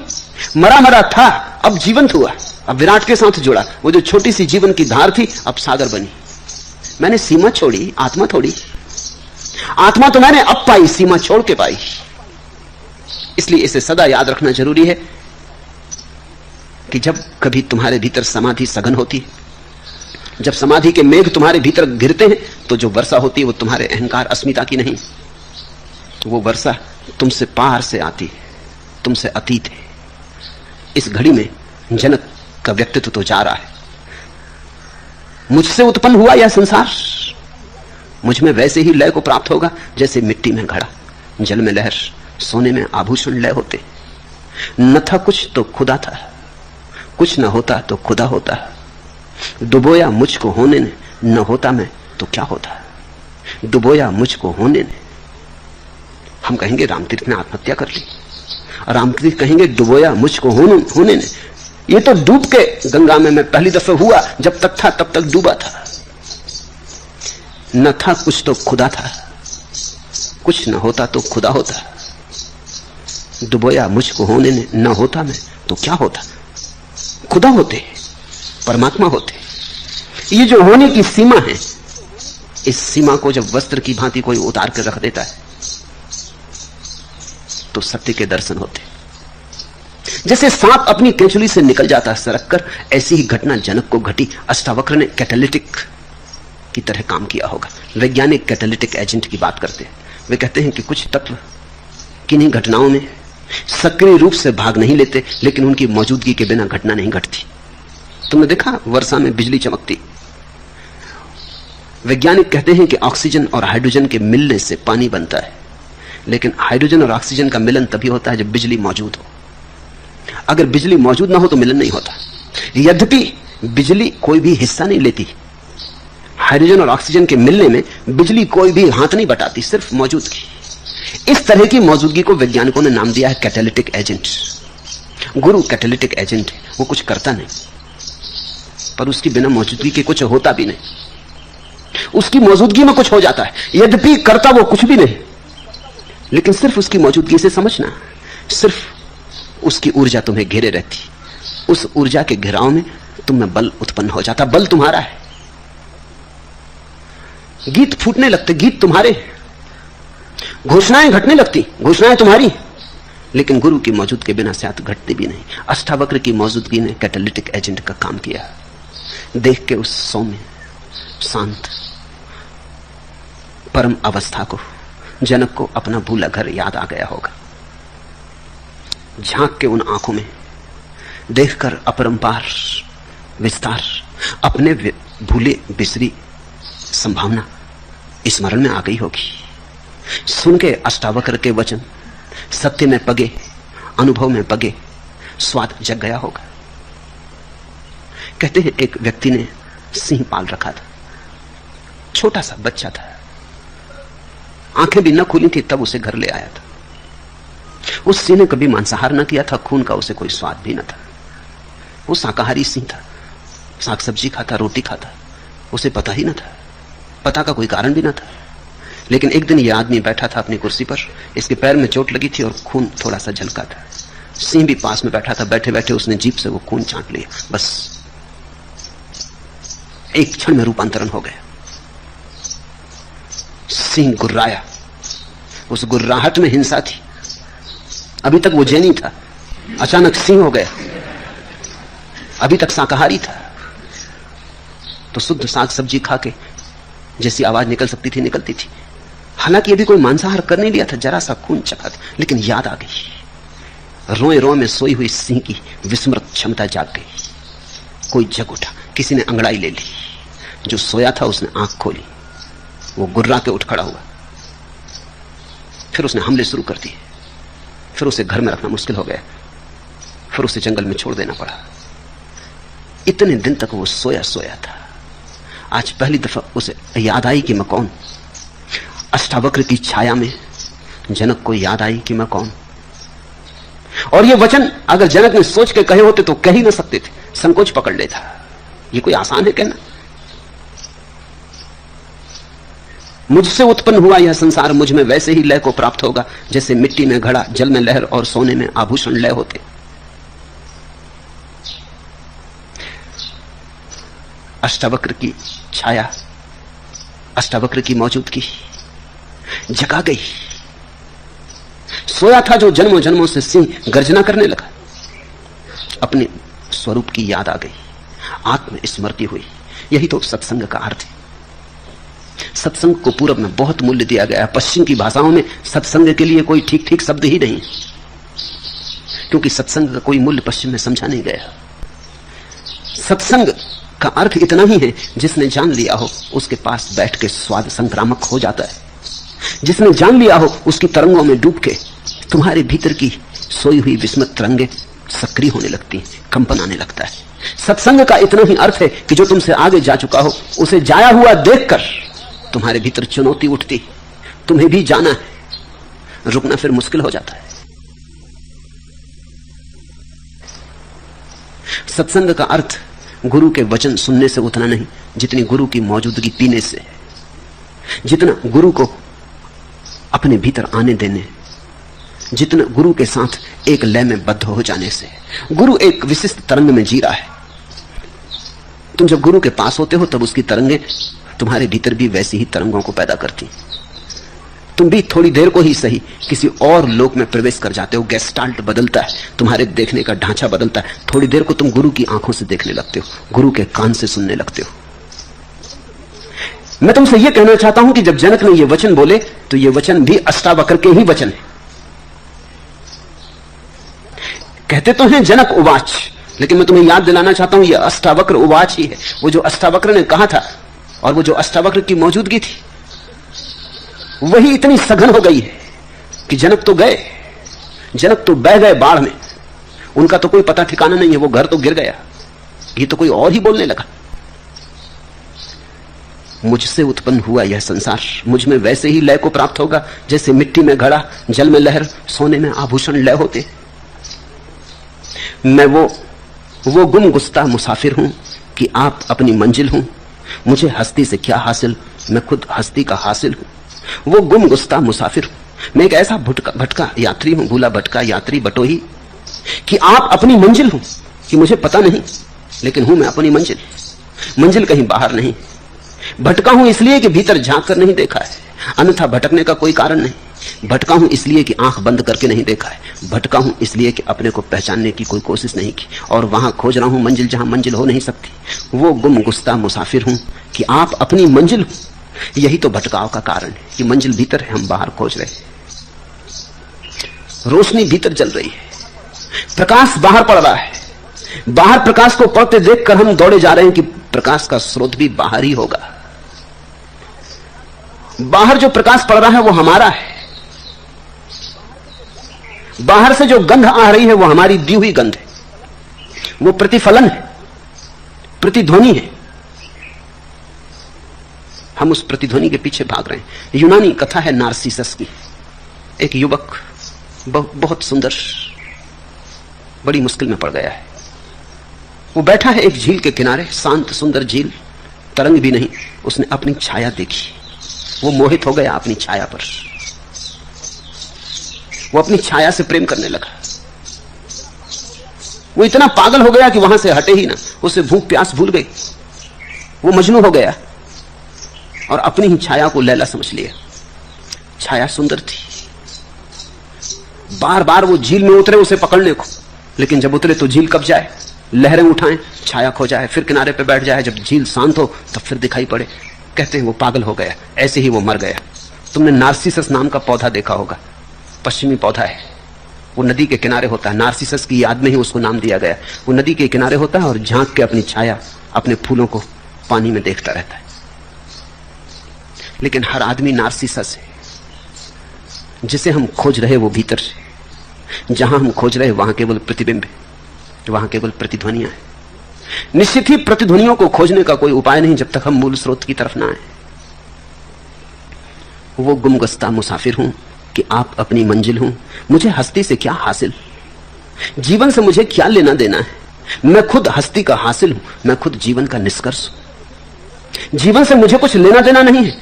मरा था, अब जीवंत हुआ, अब विराट के साथ जुड़ा। वो जो छोटी सी जीवन की धार थी अब सागर बनी। मैंने सीमा छोड़ी, आत्मा थोड़ी। आत्मा तो मैंने अब पाई, सीमा छोड़ के पाई। इसलिए इसे सदा याद रखना जरूरी है कि जब कभी तुम्हारे भीतर समाधि सघन होती है, जब समाधि के मेघ तुम्हारे भीतर गिरते हैं, तो जो वर्षा होती है वो तुम्हारे अहंकार अस्मिता की नहीं, वो वर्षा तुमसे पार से आती है, तुमसे अतीत है। इस घड़ी में जनक का व्यक्तित्व तो जा रहा है। मुझसे उत्पन्न हुआ यह संसार, मुझ में वैसे ही लय को प्राप्त होगा जैसे मिट्टी में घड़ा, जल में लहर, सोने में आभूषण लय होते। न था कुछ तो खुदा था, कुछ न होता तो खुदा होता। डुबोया मुझको होने ने, न होता मैं तो क्या होता। डुबोया मुझको होने ने। हम कहेंगे रामतीर्थ ने आत्महत्या कर ली, रामतीर्थ कहेंगे डुबोया मुझको होने ने। ये तो डूब के गंगा में मैं पहली दफे हुआ, जब तक था तब तक डूबा था। न था कुछ तो खुदा था, कुछ न होता तो खुदा होता। डुबोया मुझको होने ने, न होता मैं तो क्या होता। खुदा होते, परमात्मा होते। ये जो होने की सीमा है, इस सीमा को जब वस्त्र की भांति कोई उतार कर रख देता है तो सत्य के दर्शन होते। जैसे सांप अपनी केंचुली से निकल जाता है सरक कर, ऐसी ही घटना जनक को घटी। अष्टावक्र ने कैटालिटिक की तरह काम किया होगा। वैज्ञानिक कैटालिटिक एजेंट की बात करते हैं। वे कहते हैं कि कुछ तत्व किन्हीं घटनाओं में सक्रिय रूप से भाग नहीं लेते, लेकिन उनकी मौजूदगी के बिना घटना नहीं घटती। तुमने देखा वर्षा में बिजली चमकती। वैज्ञानिक कहते हैं कि ऑक्सीजन और हाइड्रोजन के मिलने से पानी बनता है, लेकिन हाइड्रोजन और ऑक्सीजन का मिलन तभी होता है जब बिजली मौजूद हो। अगर बिजली मौजूद ना हो तो मिलन नहीं होता। यद्यपि बिजली कोई भी हिस्सा नहीं लेती, हाइड्रोजन और ऑक्सीजन के मिलने में बिजली कोई भी हाथ नहीं बटाती, सिर्फ मौजूदगी। इस तरह की मौजूदगी को वैज्ञानिकों ने नाम दिया है कैटालिटिक एजेंट। गुरु कैटालिटिक एजेंट है, वो कुछ करता नहीं, पर उसकी बिना मौजूदगी के कुछ होता भी नहीं। उसकी मौजूदगी में कुछ हो जाता है, यद्यपि करता वो कुछ भी नहीं, लेकिन सिर्फ उसकी मौजूदगी से समझना, सिर्फ उसकी ऊर्जा तुम्हें घेरे रहती। उस ऊर्जा के घेराव में तुम में बल उत्पन्न हो जाता। बल तुम्हारा है, गीत फूटने लगते, गीत तुम्हारे, घोषणाएं घटने लगती, घोषणाएं तुम्हारी, लेकिन गुरु की मौजूद के बिना शायद घटती भी नहीं। अष्टावक्र की मौजूदगी ने कैटालिटिक एजेंट का काम किया। देख के उस सौम्य शांत परम अवस्था को जनक को अपना भूला घर याद आ गया होगा। झांक के उन आंखों में देखकर अपरंपार विस्तार, अपने भूले बिसरी संभावना स्मरण में आ गई होगी। सुन के अष्टावक्र के वचन सत्य में पगे, अनुभव में पगे, स्वाद जग गया होगा। कहते हैं एक व्यक्ति ने सिंह पाल रखा था, छोटा सा बच्चा था, आंखें भी न खुली थी, तब उसे घर ले आया था। उस सिंह ने कभी मांसाहार न किया था, खून का उसे कोई स्वाद भी न था। वो शाकाहारी सिंह था, साग सब्जी खाता, रोटी खाता, उसे पता ही न था, पता का कोई कारण भी न था। लेकिन एक दिन यह आदमी बैठा था अपनी कुर्सी पर, इसके पैर में चोट लगी थी और खून थोड़ा सा झलका था। सिंह भी पास में बैठा था, बैठे बैठे उसने जीभ से वो खून चाट लिया। बस एक क्षण में रूपांतरण हो गया। सिंह गुर्राया, उस गुर्राहट में हिंसा थी। अभी तक वो जैनी था, अचानक सिंह हो गया। अभी तक शाकाहारी था, तो शुद्ध साग सब्जी खा के जैसी आवाज निकल सकती थी निकलती थी। हालांकि अभी कोई मांसाहार कर नहीं लिया था, जरा सा खून चखा था, लेकिन याद आ गई। रोए रोए में सोई हुई सिंह की विस्मृत क्षमता जाग गई। कोई जग उठा, किसी ने अंगड़ाई ले ली। जो सोया था उसने आंख खोली, वो गुर्रा के उठ खड़ा हुआ। फिर उसने हमले शुरू कर दिए। फिर उसे घर में रखना मुश्किल हो गया, फिर उसे जंगल में छोड़ देना पड़ा। इतने दिन तक वो सोया सोया था। आज पहली दफा उसे याद आई कि मैं कौन। अष्टावक्र की छाया में जनक को याद आई कि मैं कौन। और ये वचन अगर जनक ने सोच के कहे होते तो कह ही ना सकते थे, संकोच पकड़ लेता। ये कोई आसान है कहना? मुझसे उत्पन्न हुआ यह संसार मुझ में वैसे ही लय को प्राप्त होगा जैसे मिट्टी में घड़ा, जल में लहर और सोने में आभूषण लय होते। अष्टावक्र की छाया, अष्टावक्र की मौजूदगी जगा गई। सोया था जो जन्मों जन्मों से सिंह गर्जना करने लगा, अपने स्वरूप की याद आ गई, आत्मस्मृति हुई। यही तो सत्संग का अर्थ है। सत्संग को पूरब में बहुत मूल्य दिया गया है। पश्चिम की भाषाओं में सत्संग के लिए कोई ठीक ठीक शब्द ही नहीं, क्योंकि सत्संग का कोई मूल्य पश्चिम में समझा नहीं गया। सत्संग का अर्थ इतना ही है, जिसने जान लिया हो उसके पास बैठ के स्वाद संक्रामक हो जाता है। जिसने जान लिया हो उसकी तरंगों में डूब के तुम्हारे भीतर की सोई हुई विस्मृत तरंगे सक्रिय होने लगती हैं, कंपन आने लगता है। सत्संग का इतना ही अर्थ है कि जो तुमसे आगे जा चुका हो उसे जाया हुआ देखकर तुम्हारे भीतर चुनौती उठती, तुम्हें भी जाना है, रुकना फिर मुश्किल हो जाता है। सत्संग का अर्थ गुरु के वचन सुनने से उतना नहीं जितनी गुरु की मौजूदगी पीने से, जितना गुरु को अपने भीतर आने देने, जितना गुरु के साथ एक लय में बद्ध हो जाने से। गुरु एक विशिष्ट तरंग में जी रहा है। तुम जब गुरु के पास होते हो तब उसकी तरंगें तुम्हारे भीतर भी वैसी ही तरंगों को पैदा करती। तुम भी थोड़ी देर को ही सही किसी और लोक में प्रवेश कर जाते हो। गेस्टाल्ट बदलता है, तुम्हारे देखने का ढांचा बदलता है। थोड़ी देर को तुम गुरु की आंखों से देखने लगते हो, गुरु के कान से सुनने लगते हो। मैं तुमसे यह कहना चाहता हूं कि जब जनक ने यह वचन बोले तो यह वचन भी अष्टावक्र के ही वचन है। कहते तो हैं जनक उवाच, लेकिन मैं तुम्हें याद दिलाना चाहता हूं यह अष्टावक्र उवाच ही है। वो जो अष्टावक्र ने कहा था और वो जो अष्टावक्र की मौजूदगी थी वही इतनी सघन हो गई है कि जनक तो गए, जनक तो बह गए बाढ़ में। उनका तो कोई पता ठिकाना नहीं है, वो घर तो गिर गया। ये तो कोई और ही बोलने लगा। मुझसे उत्पन्न हुआ यह संसार मुझ में वैसे ही लय को प्राप्त होगा जैसे मिट्टी में घड़ा, जल में लहर, सोने में आभूषण लय होते। मैं वो गुम गुस्ता मुसाफिर हूं कि आप अपनी मंजिल हूं। मुझे हस्ती से क्या हासिल, मैं खुद हस्ती का हासिल हूं। वो गुम गुस्ता मुसाफिर हूं, मैं एक ऐसा भटका यात्री हूं, भूला भटका यात्री बटोही, कि आप अपनी मंजिल हूं कि मुझे पता नहीं, लेकिन हूं मैं अपनी मंजिल। मंजिल कहीं बाहर नहीं। भटका हूं इसलिए कि भीतर झांक कर नहीं देखा है, अन्यथा भटकने का कोई कारण नहीं। भटका हूं इसलिए कि आंख बंद करके नहीं देखा है। भटका हूं इसलिए कि अपने को पहचानने की कोई कोशिश नहीं की, और वहां खोज रहा हूं मंजिल जहां मंजिल हो नहीं सकती। वो गुम गुस्ता मुसाफिर हूं कि आप अपनी मंजिल हो। यही तो भटकाव का कारण है कि मंजिल भीतर है, हम बाहर खोज रहे हैं। रोशनी भीतर जल रही है, प्रकाश बाहर पड़ रहा है। बाहर प्रकाश को पड़ते देखकर हम दौड़े जा रहे हैं कि प्रकाश का स्रोत भी बाहर ही होगा। बाहर जो प्रकाश पड़ रहा है वो हमारा है। बाहर से जो गंध आ रही है वो हमारी दी हुई गंध है, वो प्रतिफलन है, प्रतिध्वनि है। हम उस प्रतिध्वनि के पीछे भाग रहे हैं। यूनानी कथा है नार्सिसस की। एक युवक बहुत सुंदर, बड़ी मुश्किल में पड़ गया है। वो बैठा है एक झील के किनारे, शांत सुंदर झील, तरंग भी नहीं। उसने अपनी छाया देखी, वो मोहित हो गया अपनी छाया पर। वो अपनी छाया से प्रेम करने लगा। वो इतना पागल हो गया कि वहां से हटे ही ना। उसे भूख प्यास भूल गई। वो मजनू हो गया और अपनी ही छाया को लैला समझ लिया। छाया सुंदर थी। बार बार वो झील में उतरे उसे पकड़ने को, लेकिन जब उतरे तो झील कब जाए, लहरें उठाएं, छाया खो जाए, फिर किनारे पे बैठ जाए। जब झील शांत हो तब फिर दिखाई पड़े। कहते हैं वो पागल हो गया। ऐसे ही वो मर गया। तुमने नार्सिसस नाम का पौधा देखा होगा, पश्चिमी पौधा है। वो नदी के किनारे होता है। नार्सिसस की याद में ही उसको नाम दिया गया। वो नदी के किनारे होता है और झांक के अपनी छाया, अपने फूलों को पानी में देखता रहता है। लेकिन हर आदमी नार्सिसस है। जिसे हम खोज रहे वो भीतर से, जहां हम खोज रहे वहां केवल प्रतिबिंब है, वहां केवल प्रतिध्वनियां हैं। निश्चित ही प्रतिध्वनियों को खोजने का कोई उपाय नहीं जब तक हम मूल स्रोत की तरफ ना आए। वो गुमगस्ता मुसाफिर हूं कि आप अपनी मंजिल हूं। मुझे हस्ती से क्या हासिल, जीवन से मुझे क्या लेना देना है? मैं खुद हस्ती का हासिल हूं, मैं खुद जीवन का निष्कर्ष हूं। जीवन से मुझे कुछ लेना देना नहीं है,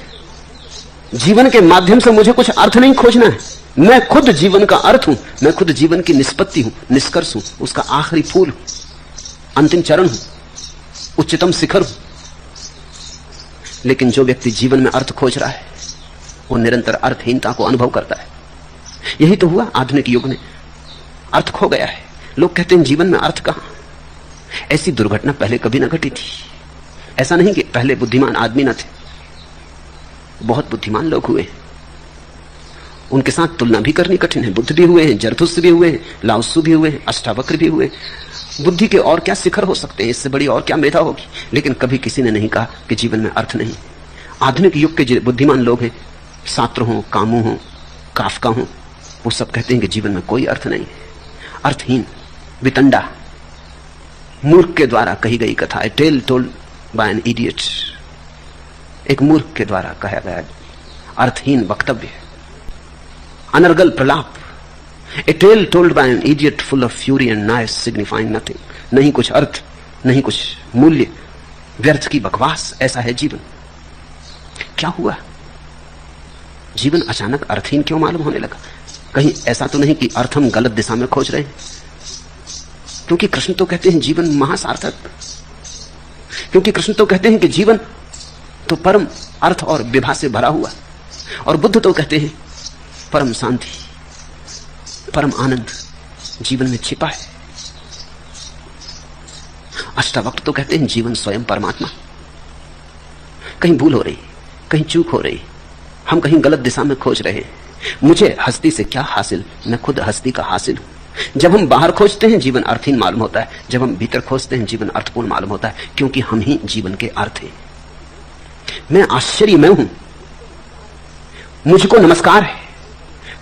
जीवन के माध्यम से मुझे कुछ अर्थ नहीं खोजना है। मैं खुद जीवन का अर्थ हूं, मैं खुद जीवन की निष्पत्ति हूं, निष्कर्ष हूं, उसका आखिरी फूल हूं, अंतिम चरण हूं, उच्चतम शिखर हूं। लेकिन जो व्यक्ति जीवन में अर्थ खोज रहा है वो निरंतर अर्थहीनता को अनुभव करता है। यही तो हुआ आधुनिक युग में, अर्थ खो गया है। लोग कहते हैं जीवन में अर्थ कहां? ऐसी दुर्घटना पहले कभी ना घटी थी। ऐसा नहीं कि पहले बुद्धिमान आदमी न थे, बहुत बुद्धिमान लोग हुए, उनके साथ तुलना भी करनी कठिन है। बुद्ध भी हुए हैं, जरथुस्त्र भी हुए हैं, लाओत्सु भी हुए हैं, अष्टावक्र भी हुए। बुद्धि के और क्या शिखर हो सकते हैं, इससे बड़ी और क्या मेधा होगी? लेकिन कभी किसी ने नहीं कहा कि जीवन में अर्थ नहीं। आधुनिक युग के बुद्धिमान लोग हैं, सात्र हो, कामू हो, काफका हो, वो सब कहते हैं कि जीवन में कोई अर्थ नहीं है, अर्थहीन, वितंडा, मूर्ख के द्वारा कही गई कथा है, tale told by an idiot. एक मूर्ख के द्वारा कहा गया अर्थहीन वक्तव्य, अनर्गल प्रलाप, a tale told by an idiot full of fury and nice signifying nothing. नहीं कुछ अर्थ, नहीं कुछ मूल्य, व्यर्थ की बकवास, ऐसा है जीवन। क्या हुआ? जीवन अचानक अर्थहीन क्यों मालूम होने लगा? कहीं ऐसा तो नहीं कि अर्थ हम गलत दिशा में खोज रहे हैं? क्योंकि कृष्ण तो कहते हैं जीवन महासार्थक, क्योंकि कृष्ण तो कहते हैं कि जीवन तो परम अर्थ और विभा से भरा हुआ, और बुद्ध तो कहते हैं परम शांति, परम आनंद जीवन में छिपा है। अष्टावक्र तो कहते हैं जीवन स्वयं परमात्मा। कहीं भूल हो रही, कहीं चूक हो रही, हम कहीं गलत दिशा में खोज रहे हैं। मुझे हस्ती से क्या हासिल? मैं खुद हस्ती का हासिल हूं। जब हम बाहर खोजते हैं जीवन अर्थहीन मालूम होता है, जब हम भीतर खोजते हैं जीवन अर्थपूर्ण मालूम होता है, क्योंकि हम ही जीवन के अर्थ हैं। मैं आश्चर्य में हूं, मुझको नमस्कार है।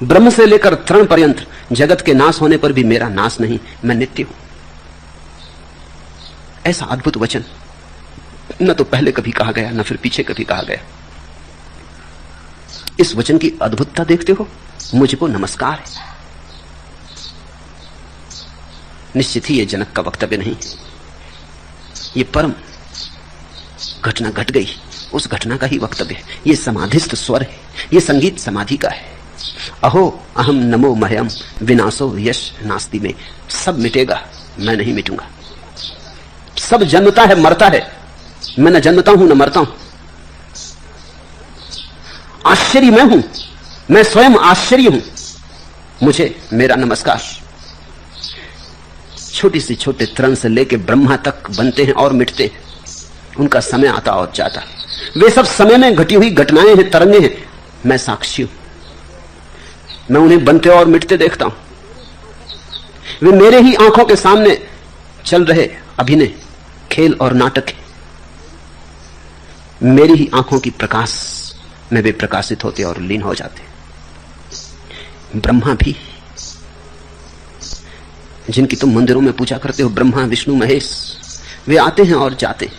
ब्रह्म से लेकर तृण पर्यंत जगत के नाश होने पर भी मेरा नाश नहीं, मैं नित्य हूं। ऐसा अद्भुत वचन न तो पहले कभी कहा गया, न फिर पीछे कभी कहा गया। इस वचन की अद्भुतता देखते हो? मुझको नमस्कार है। निश्चित ही ये जनक का वक्तव्य नहीं, ये परम घटना घट गई, उस घटना का ही वक्तव्य है। ये समाधिस्थ स्वर है, ये संगीत समाधि का है। अहो अहम नमो मह्यम विनाशो यश नास्ति में। सब मिटेगा, मैं नहीं मिटूंगा। सब जन्मता है, मरता है, मैं न जन्मता हूं न मरता हूं। आश्चर्य मैं हूं, मैं स्वयं आश्चर्य हूं। मुझे मेरा नमस्कार। छोटी सी छोटे तृण से लेकर ब्रह्मा तक बनते हैं और मिटते हैं, उनका समय आता और जाता। वे सब समय में घटी हुई घटनाएं हैं, तरंगे हैं। मैं साक्षी हूं, मैं उन्हें बनते और मिटते देखता हूं। वे मेरे ही आंखों के सामने चल रहे अभिनय, खेल और नाटक है। मेरी ही आंखों की प्रकाश में वे प्रकाशित होते और लीन हो जाते। ब्रह्मा भी, जिनकी तुम मंदिरों में पूजा करते हो, ब्रह्मा विष्णु महेश, वे आते हैं और जाते हैं।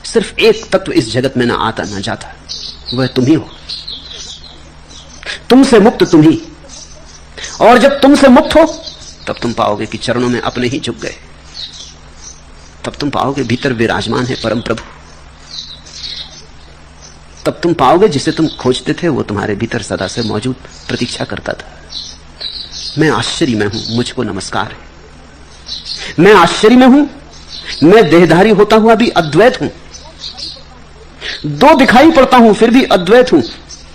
सिर्फ एक तत्व इस जगत में ना आता ना जाता, वह तुम ही हो। तुमसे मुक्त तुम ही, और जब तुमसे मुक्त हो तब तुम पाओगे कि चरणों में अपने ही झुक गए। तब तुम पाओगे भीतर विराजमान है परम प्रभु। तब तुम पाओगे जिसे तुम खोजते थे वो तुम्हारे भीतर सदा से मौजूद प्रतीक्षा करता था। मैं आश्चर्य में हूं, मुझको नमस्कार है। मैं आश्चर्य में हूं, मैं देहधारी होता हुआ भी अद्वैत हूं। दो दिखाई पड़ता हूं फिर भी अद्वैत हूं।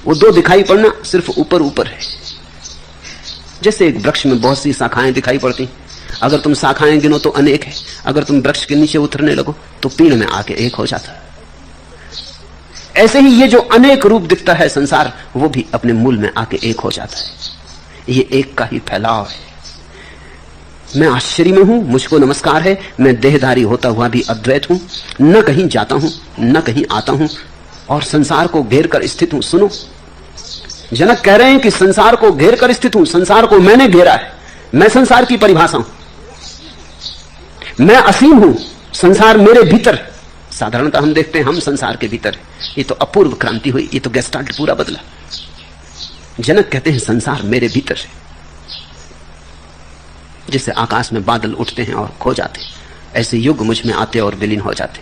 वो दो दिखाई पड़ना सिर्फ ऊपर ऊपर है। जैसे एक वृक्ष में बहुत सी शाखाएं दिखाई पड़ती, अगर तुम शाखाएं गिनो तो अनेक है, अगर तुम वृक्ष के नीचे उतरने लगो तो पेड़ में आके एक हो जाता है। ऐसे ही ये जो अनेक रूप दिखता है संसार, वो भी अपने मूल में आके एक हो जाता है। ये एक का ही फैलाव है। मैं आश्चर्य में हूं, मुझको नमस्कार है। मैं देहधारी होता हुआ भी अद्वैत हूं, न कहीं जाता हूं न कहीं आता हूं, और संसार को घेर कर स्थित हूं। सुनो, जनक कह रहे हैं कि संसार को घेर कर स्थित हूं, संसार को मैंने घेरा है। मैं संसार की परिभाषा हूं, मैं असीम हूं, संसार मेरे भीतर। साधारणतः हम देखते हैं हम संसार के भीतर है, ये तो अपूर्व क्रांति हुई, ये तो गेस्टाल्ट पूरा बदला। जनक कहते हैं संसार मेरे भीतर है। जैसे आकाश में बादल उठते हैं और खो जाते, ऐसे युग मुझ में आते और विलीन हो जाते।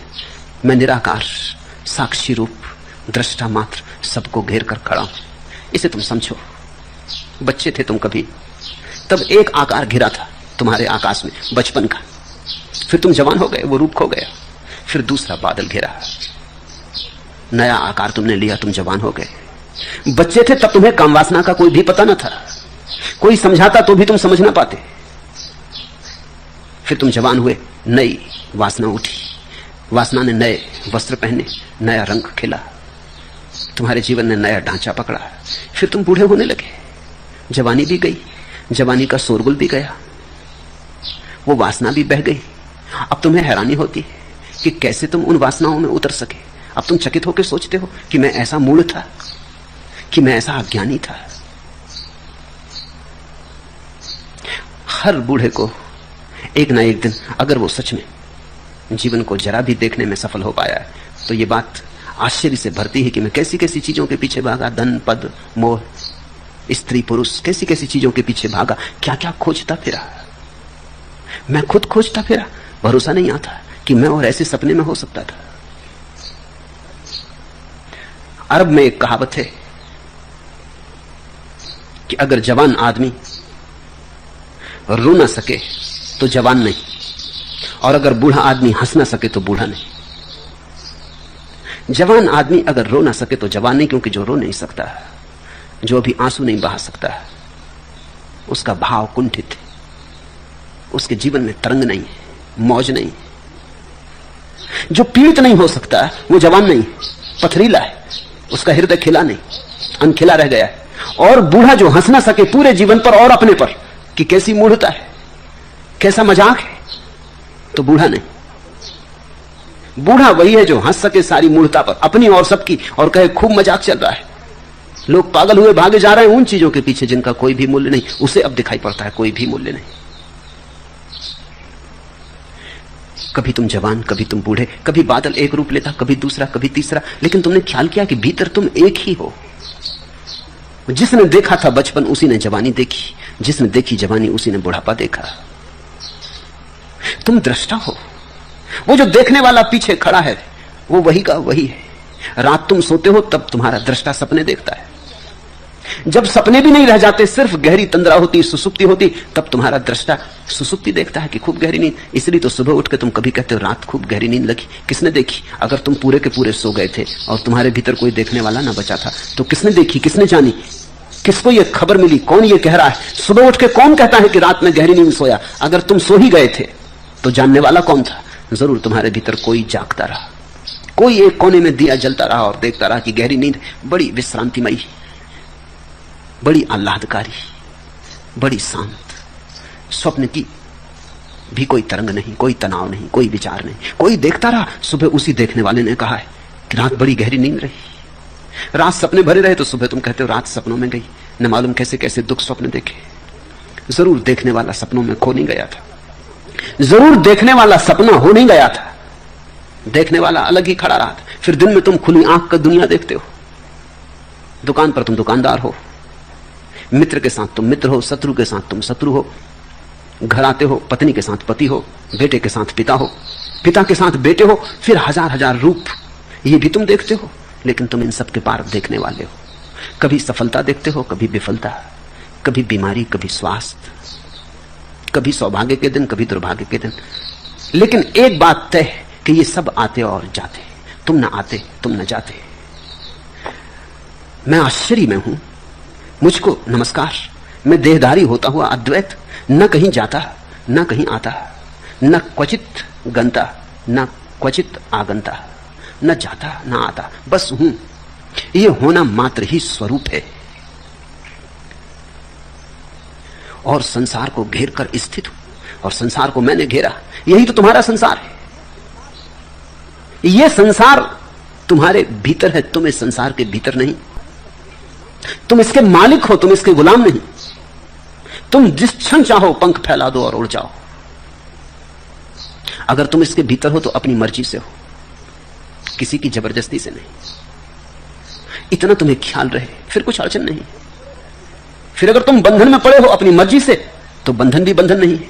मैं निराकार, साक्षी रूप, दृष्टा मात्र, सबको घेर कर खड़ा हूं। इसे तुम समझो। बच्चे थे तुम कभी, तब एक आकार घिरा था तुम्हारे आकाश में, बचपन का। फिर तुम जवान हो गए, वो रूप खो गया, फिर दूसरा बादल घिरा, नया आकार तुमने लिया, तुम जवान हो गए। बच्चे थे तब तुम्हें काम वासना का कोई भी पता न था, कोई समझाता तो भी तुम समझ ना पाते। फिर तुम जवान हुए, नई वासना उठी, वासना ने नए वस्त्र पहने, नया रंग खिला, तुम्हारे जीवन ने नया ढांचा पकड़ा। फिर तुम बूढ़े होने लगे, जवानी भी गई, जवानी का शोरगुल भी गया, वो वासना भी बह गई। अब तुम्हें हैरानी होती है कि कैसे तुम उन वासनाओं में उतर सके। अब तुम चकित होकर सोचते हो कि मैं ऐसा मूढ़ था, कि मैं ऐसा अज्ञानी था। हर बूढ़े को एक ना एक दिन, अगर वो सच में जीवन को जरा भी देखने में सफल हो पाया है, तो ये बात आश्चर्य से भरती है कि मैं कैसी कैसी चीजों के पीछे भागा, धन, पद, मोह, स्त्री, पुरुष, कैसी कैसी चीजों के पीछे भागा, क्या क्या खोजता फिरा। मैं खुद खोजता फिरा, भरोसा नहीं आता कि मैं और ऐसे सपने में हो सकता था। अरब में एक कहावत है कि अगर जवान आदमी रो ना सके तो जवान नहीं, और अगर बूढ़ा आदमी हंस ना सके तो बूढ़ा नहीं। जवान आदमी अगर रो ना सके तो जवान नहीं, क्योंकि जो रो नहीं सकता, जो अभी आंसू नहीं बहा सकता, उसका भाव कुंठित है, उसके जीवन में तरंग नहीं है, मौज नहीं। जो पीड़ित नहीं हो सकता वो जवान नहीं, पथरीला है, उसका हृदय खिला नहीं, अनखिला रह गया है। और बूढ़ा जो हंस ना सके पूरे जीवन पर और अपने पर कि कैसी मूढ़ता है, कैसा मजाक है, तो बूढ़ा नहीं। बूढ़ा वही है जो हंस सके सारी मूढ़ता पर, अपनी और सबकी, और कहे खूब मजाक चल रहा है, लोग पागल हुए भागे जा रहे हैं उन चीजों के पीछे जिनका कोई भी मूल्य नहीं। उसे अब दिखाई पड़ता है कोई भी मूल्य नहीं। कभी तुम जवान, कभी तुम बूढ़े, कभी बादल एक रूप लेता, कभी दूसरा, कभी तीसरा, लेकिन तुमने ख्याल किया कि भीतर तुम एक ही हो। जिसने देखा था बचपन उसी ने जवानी देखी, जिसने देखी जवानी उसी ने बुढ़ापा देखा। तुम दृष्टा हो, वो जो देखने वाला पीछे खड़ा है वो वही का वही है। रात तुम सोते हो तब तुम्हारा दृष्टा सपने देखता है, जब सपने भी नहीं रह जाते, सिर्फ गहरी तंद्रा होती, सुसुप्ति होती, तब तुम्हारा दृष्टा सुसुप्ति देखता है कि खूब गहरी नींद। इसलिए तो सुबह उठ के तुम कभी कहते हो रात खूब गहरी नींद लगी। किसने देखी? अगर तुम पूरे के पूरे सो गए थे और तुम्हारे भीतर कोई देखने वाला ना बचा था तो किसने देखी, किसने जानी, किसको ये खबर मिली, कौन ये कह रहा है? सुबह उठ के कौन कहता है कि रात में गहरी नींद सोया? अगर तुम सो ही गए थे तो जानने वाला कौन था? जरूर तुम्हारे भीतर कोई जागता रहा, कोई एक कोने में दिया जलता रहा और देखता रहा कि गहरी नींद बड़ी विश्रांतिमयी, बड़ी आह्लादकारी, बड़ी शांत। स्वप्न की भी कोई तरंग नहीं, कोई तनाव नहीं, कोई विचार नहीं, कोई देखता रहा। सुबह उसी देखने वाले ने कहा है कि रात बड़ी गहरी नींद रही, रात सपने भरे रहे, तो सुबह तुम कहते हो रात सपनों में गई। न मालूम कैसे कैसे दुख स्वप्न देखे। जरूर देखने वाला सपनों में खो नहीं गया था, जरूर देखने वाला सपना हो नहीं गया था, देखने वाला अलग ही खड़ा रहा था। फिर दिन में तुम खुली आंख का दुनिया देखते हो, दुकान पर तुम दुकानदार हो, मित्र के साथ तुम मित्र हो, शत्रु के साथ तुम शत्रु हो, घर आते हो पत्नी के साथ पति हो, बेटे के साथ पिता हो, पिता के साथ बेटे हो, फिर हजार हजार रूप ये भी तुम देखते हो। लेकिन तुम इन सब के पार देखने वाले हो। कभी सफलता देखते हो, कभी विफलता, कभी बीमारी, कभी स्वास्थ्य, कभी सौभाग्य के दिन, कभी दुर्भाग्य के दिन। लेकिन एक बात तय है कि ये सब आते और जाते, तुम न आते, तुम न जाते। मैं आश्चर्य में हूं, मुझको नमस्कार। मैं देहधारी होता हुआ अद्वैत, न कहीं जाता, न कहीं आता, न क्वचित गंता, न क्वचित आगंता, न जाता न आता, बस हूं। ये होना मात्र ही स्वरूप है और संसार को घेर कर स्थित हूं, और संसार को मैंने घेरा। यही तो तुम्हारा संसार है। यह संसार तुम्हारे भीतर है, तुम इस संसार के भीतर नहीं। तुम इसके मालिक हो, तुम इसके गुलाम नहीं। तुम जिस क्षण चाहो पंख फैला दो और उड़ जाओ। अगर तुम इसके भीतर हो तो अपनी मर्जी से हो, किसी की जबरदस्ती से नहीं। इतना तुम्हें ख्याल रहे, फिर कुछ अड़चन नहीं। फिर अगर तुम बंधन में पड़े हो अपनी मर्जी से, तो बंधन भी बंधन नहीं है।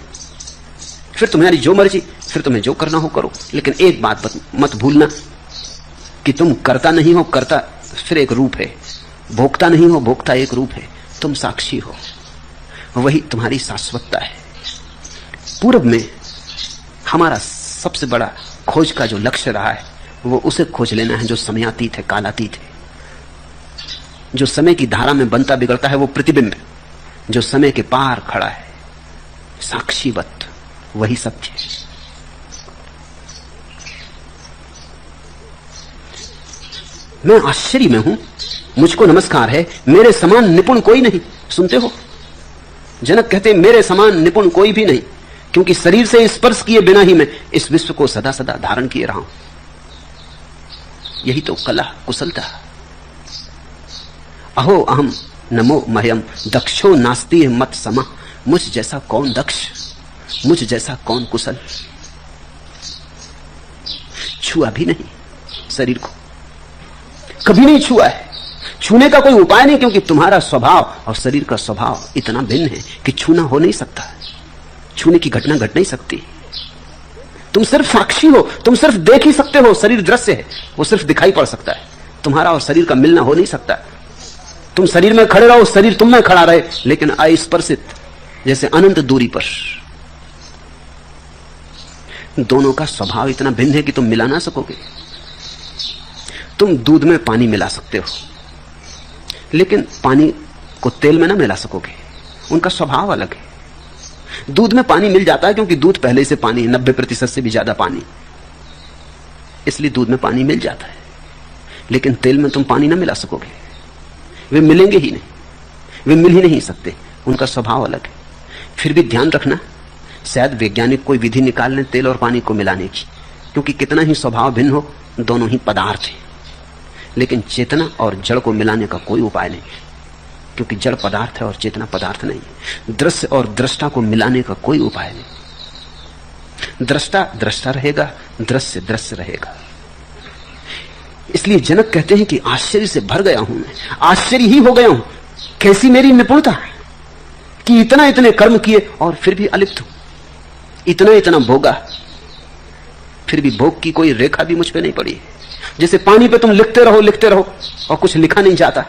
फिर तुम्हारी जो मर्जी, फिर तुम्हें जो करना हो करो। लेकिन एक बात मत भूलना कि तुम करता नहीं हो, करता फिर एक रूप है, भोगता नहीं हो, भोगता एक रूप है। तुम साक्षी हो, वही तुम्हारी शाश्वतता है। पूर्व में हमारा सबसे बड़ा खोज का जो लक्ष्य रहा है वो उसे खोज लेना है जो समयातीत है, कालातीत है। जो समय की धारा में बनता बिगड़ता है वो प्रतिबिंब, जो समय के पार खड़ा है साक्षीवत, वही सत्य है। मैं आश्चर्य में हूं, मुझको नमस्कार है, मेरे समान निपुण कोई नहीं। सुनते हो, जनक कहते मेरे समान निपुण कोई भी नहीं, क्योंकि शरीर से स्पर्श किए बिना ही मैं इस विश्व को सदा सदा धारण किए रहा हूं। यही तो कला कुशलता। अहो अहम नमो मह्यम दक्षो नास्ति मत समा। मुझ जैसा कौन दक्ष, मुझ जैसा कौन कुशल। छुआ भी नहीं शरीर को, कभी नहीं छुआ है, छूने का कोई उपाय नहीं, क्योंकि तुम्हारा स्वभाव और शरीर का स्वभाव इतना भिन्न है कि छूना हो नहीं सकता, छूने की घटना घट नहीं सकती। तुम सिर्फ साक्षी हो, तुम सिर्फ देख ही सकते हो। शरीर दृश्य है, वो सिर्फ दिखाई पड़ सकता है। तुम्हारा और शरीर का मिलना हो नहीं सकता। तुम शरीर में खड़े रहो, शरीर तुम में खड़ा रहे, लेकिन अस्पर्शित, जैसे अनंत दूरी पर। दोनों का स्वभाव इतना भिन्न है कि तुम मिला ना सकोगे। तुम दूध में पानी मिला सकते हो, लेकिन पानी को तेल में ना मिला सकोगे, उनका स्वभाव अलग है। दूध में पानी मिल जाता है क्योंकि दूध पहले से पानी है, 90% से भी ज्यादा पानी, इसलिए दूध में पानी मिल जाता है। लेकिन तेल में तुम पानी ना मिला सकोगे, वे मिलेंगे ही नहीं, वे मिल ही नहीं सकते, उनका स्वभाव अलग है। फिर भी ध्यान रखना, शायद वैज्ञानिक कोई विधि निकाल लें तेल और पानी को मिलाने की, क्योंकि कितना ही स्वभाव भिन्न हो, दोनों ही पदार्थ हैं। लेकिन चेतना और जड़ को मिलाने का कोई उपाय नहीं, क्योंकि जड़ पदार्थ है और चेतना पदार्थ नहीं है। दृश्य और दृष्टा को मिलाने का कोई उपाय नहीं। दृष्टा दृष्टा रहेगा, दृश्य दृश्य रहेगा। इसलिए जनक कहते हैं कि आश्चर्य से भर गया हूं मैं, आश्चर्य ही हो गया हूं, कैसी मेरी निपुणता कि इतना इतने कर्म किए और फिर भी अलिप्त हूं, इतना इतना भोगा, फिर भी भोग की कोई रेखा भी मुझ पे नहीं पड़ी। जैसे पानी पे तुम लिखते रहो और कुछ लिखा नहीं जाता,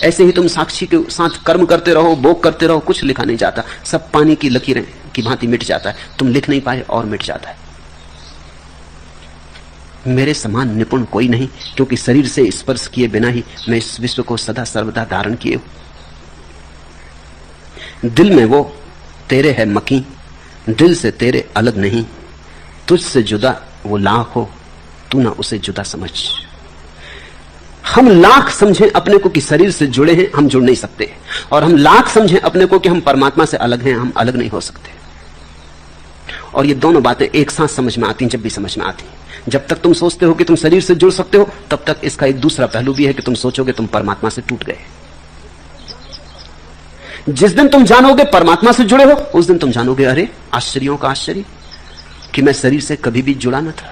ऐसे ही तुम साक्षी के साथ कर्म करते रहो, भोग करते रहो, कुछ लिखा नहीं जाता, सब पानी की लकीरें की भांति मिट जाता है। तुम लिख नहीं पाए और मिट जाता है। मेरे समान निपुण कोई नहीं, क्योंकि शरीर से स्पर्श किए बिना ही मैं इस विश्व को सदा सर्वदा धारण किए हूं। दिल में वो तेरे है मकी, दिल से तेरे अलग नहीं, तुझसे जुदा वो लाख हो, तू ना उसे जुदा समझ। हम लाख समझें अपने को कि शरीर से जुड़े हैं, हम जुड़ नहीं सकते, और हम लाख समझें अपने को कि हम परमात्मा से अलग हैं, हम अलग नहीं हो सकते। और ये दोनों बातें एक साथ समझ में आती हैं, जब भी समझ में आती हैं। जब तक तुम सोचते हो कि तुम शरीर से जुड़ सकते हो, तब तक इसका एक दूसरा पहलू भी है कि तुम सोचोगे तुम परमात्मा से टूट गए। जिस दिन तुम जानोगे परमात्मा से जुड़े हो, उस दिन तुम जानोगे अरे आश्चर्यों का आश्चर्य कि मैं शरीर से कभी भी जुड़ा न था।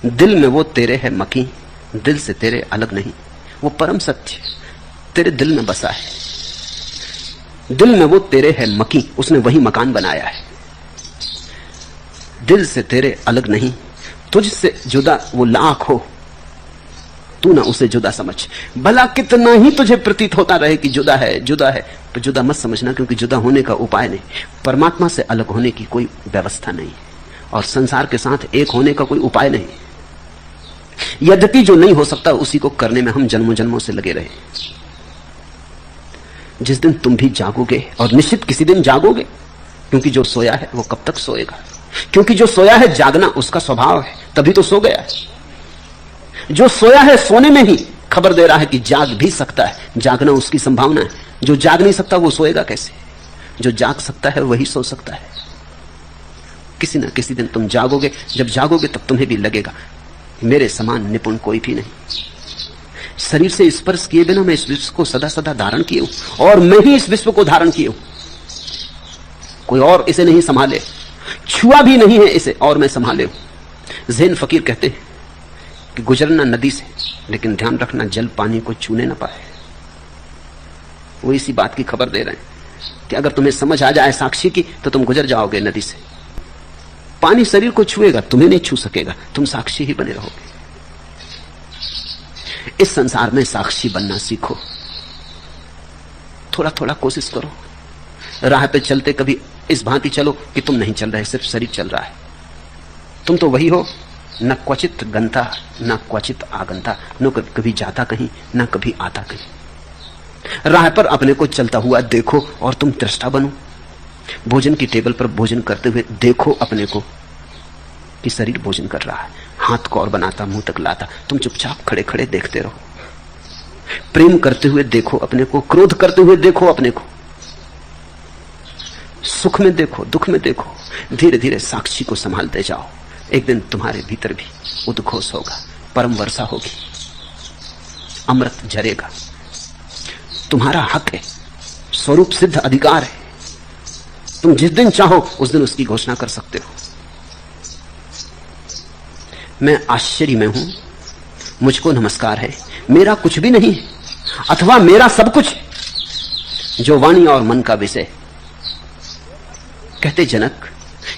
दिल में वो तेरे है मकी, दिल से तेरे अलग नहीं, वो परम सत्य तेरे दिल में बसा है। दिल में वो तेरे है मकी, उसने वही मकान बनाया है। दिल से तेरे अलग नहीं, तुझसे जुदा वो लाख हो, तू ना उसे जुदा समझ। भला कितना ही तुझे प्रतीत होता रहे कि जुदा है, तो जुदा मत समझना, क्योंकि जुदा होने का उपाय नहीं। परमात्मा से अलग होने की कोई व्यवस्था नहीं, और संसार के साथ एक होने का कोई उपाय नहीं। यद्यपि जो नहीं हो सकता उसी को करने में हम जन्मों जन्मों से लगे रहे। जिस दिन तुम भी जागोगे, और निश्चित किसी दिन जागोगे, क्योंकि जो सोया है वो कब तक सोएगा, क्योंकि जो सोया है जागना उसका स्वभाव है, तभी तो सो गया है। जो सोया है सोने में ही खबर दे रहा है कि जाग भी सकता है, जागना उसकी संभावना है। जो जाग नहीं सकता वो सोएगा कैसे? जो जाग सकता है वही सो सकता है। किसी ना किसी दिन तुम जागोगे, जब जागोगे तब तुम्हें भी लगेगा मेरे समान निपुण कोई भी नहीं। शरीर से स्पर्श किए बिना मैं इस विश्व को सदा सदा धारण किए हूं, और मैं ही इस विश्व को धारण किए हूं, कोई और इसे नहीं संभाले, छुआ भी नहीं है इसे और मैं संभाले हूं। ज़ैन फकीर कहते हैं कि गुजरना नदी से, लेकिन ध्यान रखना जल पानी को छूने ना पाए। वो इसी बात की खबर दे रहे हैं। कि अगर तुम्हें समझ आ जाए साक्षी की तो तुम गुजर जाओगे नदी से। पानी शरीर को छुएगा, तुम्हें नहीं छू सकेगा, तुम साक्षी ही बने रहोगे। इस संसार में साक्षी बनना सीखो, थोड़ा थोड़ा कोशिश करो। राह पे चलते कभी इस भांति चलो कि तुम नहीं चल रहे, सिर्फ शरीर चल रहा है। तुम तो वही हो, न क्वचित गंता न क्वचित आगंता, न कभी जाता कहीं न कभी आता कहीं। राह पर अपने को चलता हुआ देखो और तुम दृष्टा बनो। भोजन की टेबल पर भोजन करते हुए देखो अपने को कि शरीर भोजन कर रहा है, हाथ को और बनाता, मुंह तक लाता, तुम चुपचाप खड़े खड़े देखते रहो। प्रेम करते हुए देखो अपने को, क्रोध करते हुए देखो अपने को, सुख में देखो, दुख में देखो। धीरे धीरे साक्षी को संभालते जाओ। एक दिन तुम्हारे भीतर भी उद्घोष होगा, परम वर्षा होगी, अमृत झरेगा। तुम्हारा हक है, स्वरूप सिद्ध अधिकार है। तुम जिस दिन चाहो उस दिन उसकी घोषणा कर सकते हो। मैं आश्चर्य में हूं, मुझको नमस्कार है, मेरा कुछ भी नहीं है अथवा मेरा सब कुछ जो वाणी और मन का विषय। कहते जनक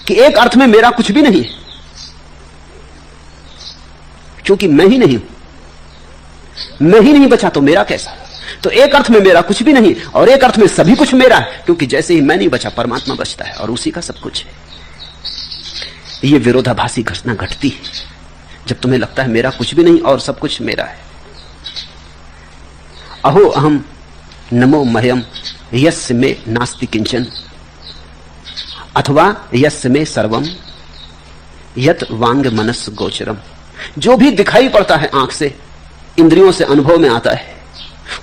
कि एक अर्थ में मेरा कुछ भी नहीं है, क्योंकि मैं ही नहीं हूं। मैं ही नहीं बचा तो मेरा कैसा। तो एक अर्थ में मेरा कुछ भी नहीं और एक अर्थ में सभी कुछ मेरा है, क्योंकि जैसे ही मैं नहीं बचा परमात्मा बचता है और उसी का सब कुछ है। यह विरोधाभासी घटना घटती है जब तुम्हें लगता है मेरा कुछ भी नहीं और सब कुछ मेरा है। अहो अहम नमो मह्यम यस्य में नास्ति किंचन अथवा यस्य में सर्वम यत वांग मनस गोचरम। जो भी दिखाई पड़ता है आंख से, इंद्रियों से अनुभव में आता है,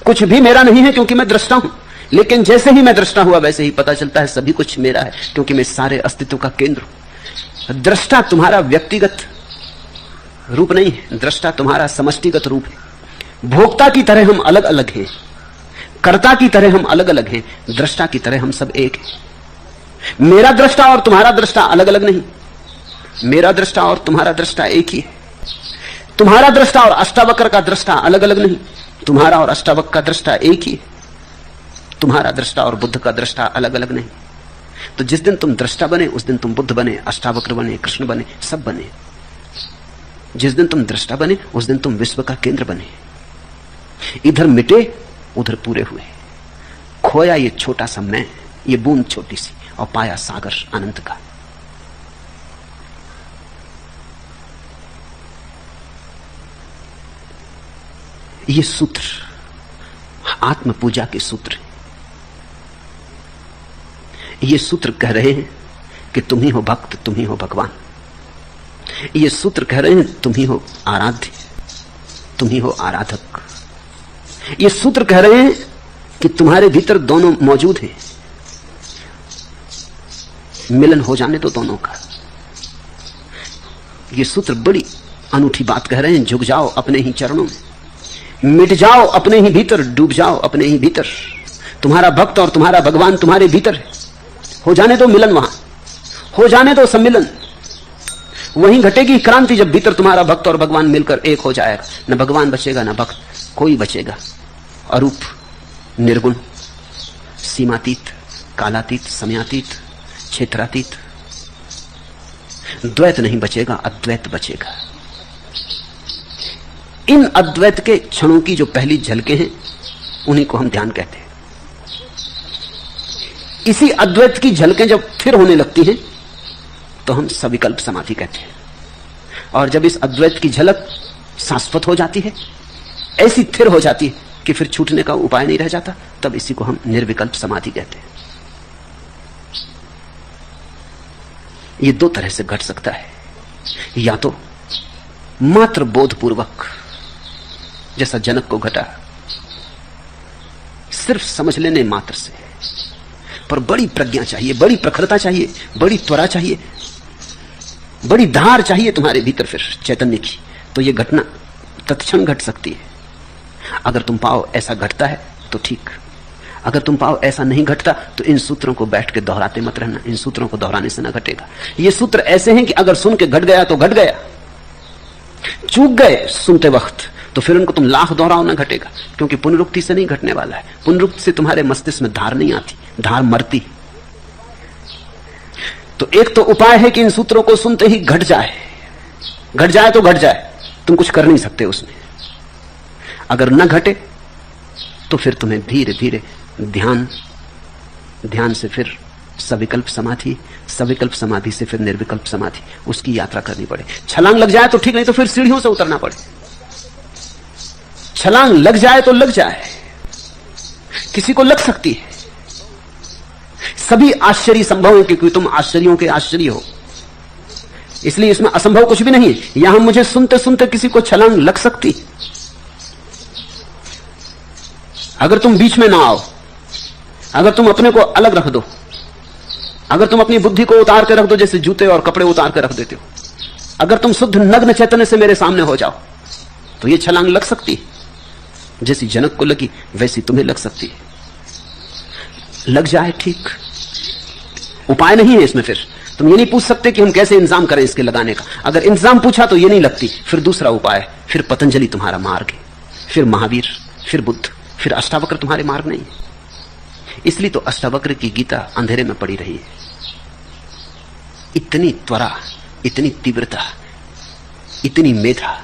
कुछ भी मेरा नहीं है क्योंकि मैं दृष्टा हूं। लेकिन जैसे ही मैं दृष्टा हुआ वैसे ही पता चलता है सभी कुछ मेरा है, क्योंकि मैं सारे अस्तित्व का केंद्र हूं। दृष्टा तुम्हारा व्यक्तिगत रूप नहीं है, दृष्टा तुम्हारा समष्टिगत रूप है। भोक्ता की तरह हम अलग अलग हैं, कर्ता की तरह हम अलग अलग हैं, दृष्टा की तरह हम सब एक हैं। मेरा दृष्टा और तुम्हारा दृष्टा अलग अलग नहीं, मेरा दृष्टा और तुम्हारा दृष्टा एक ही है। तुम्हारा दृष्टा और अष्टावक्र का दृष्टा अलग अलग नहीं, तुम्हारा और अष्टावक्र का दृष्टा एक ही है। तुम्हारा दृष्टा और बुद्ध का दृष्टा अलग अलग नहीं। तो जिस दिन तुम दृष्टा बने उस दिन तुम बुद्ध बने, अष्टावक्र बने, कृष्ण बने, सब बने। जिस दिन तुम दृष्टा बने उस दिन तुम विश्व का केंद्र बने। इधर मिटे उधर पूरे हुए। खोया ये छोटा सा मैं, ये बूंद छोटी सी, और पाया सागर अनंत का। ये सूत्र आत्म पूजा के सूत्र हैं। ये सूत्र कह रहे हैं कि तुम ही हो भक्त, तुम ही हो भगवान। ये सूत्र कह रहे हैं तुम ही हो आराध्य, तुम ही हो आराधक। ये सूत्र कह रहे हैं कि तुम्हारे भीतर दोनों मौजूद हैं, मिलन हो जाने दो दोनों का। ये सूत्र बड़ी अनूठी बात कह रहे हैं। झुक जाओ अपने ही चरणों में, मिट जाओ अपने ही भीतर, डूब जाओ अपने ही भीतर। तुम्हारा भक्त और तुम्हारा भगवान तुम्हारे भीतर है। हो जाने दो मिलन, वहां हो जाने दो सम्मिलन। वहीं घटेगी क्रांति जब भीतर तुम्हारा भक्त और भगवान मिलकर एक हो जाएगा। न भगवान बचेगा न भक्त, कोई बचेगा। अरूप, निर्गुण, सीमातीत, कालातीत, समयातीत, क्षेत्रातीत। द्वैत नहीं बचेगा, अद्वैत बचेगा। इन अद्वैत के क्षणों की जो पहली झलकें हैं उन्हीं को हम ध्यान कहते हैं। इसी अद्वैत की झलकें जब फिर होने लगती हैं तो हम सविकल्प समाधि कहते हैं। और जब इस अद्वैत की झलक शाश्वत हो जाती है, ऐसी स्थिर हो जाती है कि फिर छूटने का उपाय नहीं रह जाता, तब इसी को हम निर्विकल्प समाधि कहते हैं। ये दो तरह से घट सकता है। या तो मात्र बोधपूर्वक, जैसा जनक को घटा, सिर्फ समझ लेने मात्र से। पर बड़ी प्रज्ञा चाहिए, बड़ी प्रखरता चाहिए, बड़ी त्वरा चाहिए, बड़ी धार चाहिए तुम्हारे भीतर फिर चैतन्य की। तो ये घटना तत्क्षण घट सकती है। अगर तुम पाओ ऐसा घटता है तो ठीक, अगर तुम पाओ ऐसा नहीं घटता तो इन सूत्रों को बैठ के दोहराते मत रहना। इन सूत्रों को दोहराने से ना घटेगा। ये सूत्र ऐसे हैं कि अगर सुन के घट गया तो घट गया, चूक गए सुनते वक्त तो फिर उनको तुम लाख दोहराओ ना घटेगा, क्योंकि पुनरुक्ति से नहीं घटने वाला है। पुनरुक्ति से तुम्हारे मस्तिष्क में धार नहीं आती, धार मरती। तो एक तो उपाय है कि इन सूत्रों को सुनते ही घट जाए, घट जाए तो घट जाए, तुम कुछ कर नहीं सकते उसमें। अगर न घटे तो फिर तुम्हें धीरे धीरे ध्यान से फिर सविकल्प समाधि, सविकल्प समाधि से फिर निर्विकल्प समाधि, उसकी यात्रा करनी पड़े। छलांग लग जाए तो ठीक, नहीं तो फिर सीढ़ियों से उतरना पड़े। छलांग लग जाए तो लग जाए, किसी को लग सकती है। सभी आश्चर्य संभव है, क्योंकि तुम आश्चर्यों के आश्चर्य हो, इसलिए इसमें असंभव कुछ भी नहीं है। यहां मुझे सुनते सुनते किसी को छलांग लग सकती, अगर तुम बीच में ना आओ, अगर तुम अपने को अलग रख दो, अगर तुम अपनी बुद्धि को उतार के रख दो जैसे जूते और कपड़े उतार के रख देते हो, अगर तुम शुद्ध नग्न चैतन्य से मेरे सामने हो जाओ, तो ये छलांग लग सकती है। जैसी जनक को लगी वैसी तुम्हें लग सकती है। लग जाए ठीक, उपाय नहीं है इसमें। फिर तुम ये नहीं पूछ सकते कि हम कैसे इंतजाम करें इसके लगाने का। अगर इंतजाम पूछा तो ये नहीं लगती, फिर दूसरा उपाय, फिर पतंजलि तुम्हारा मार्ग है, फिर महावीर, फिर बुद्ध, फिर अष्टावक्र तुम्हारे मार्ग नहीं है। इसलिए तो अष्टावक्र की गीता अंधेरे में पड़ी रही है। इतनी त्वरा, इतनी तीव्रता, इतनी मेधा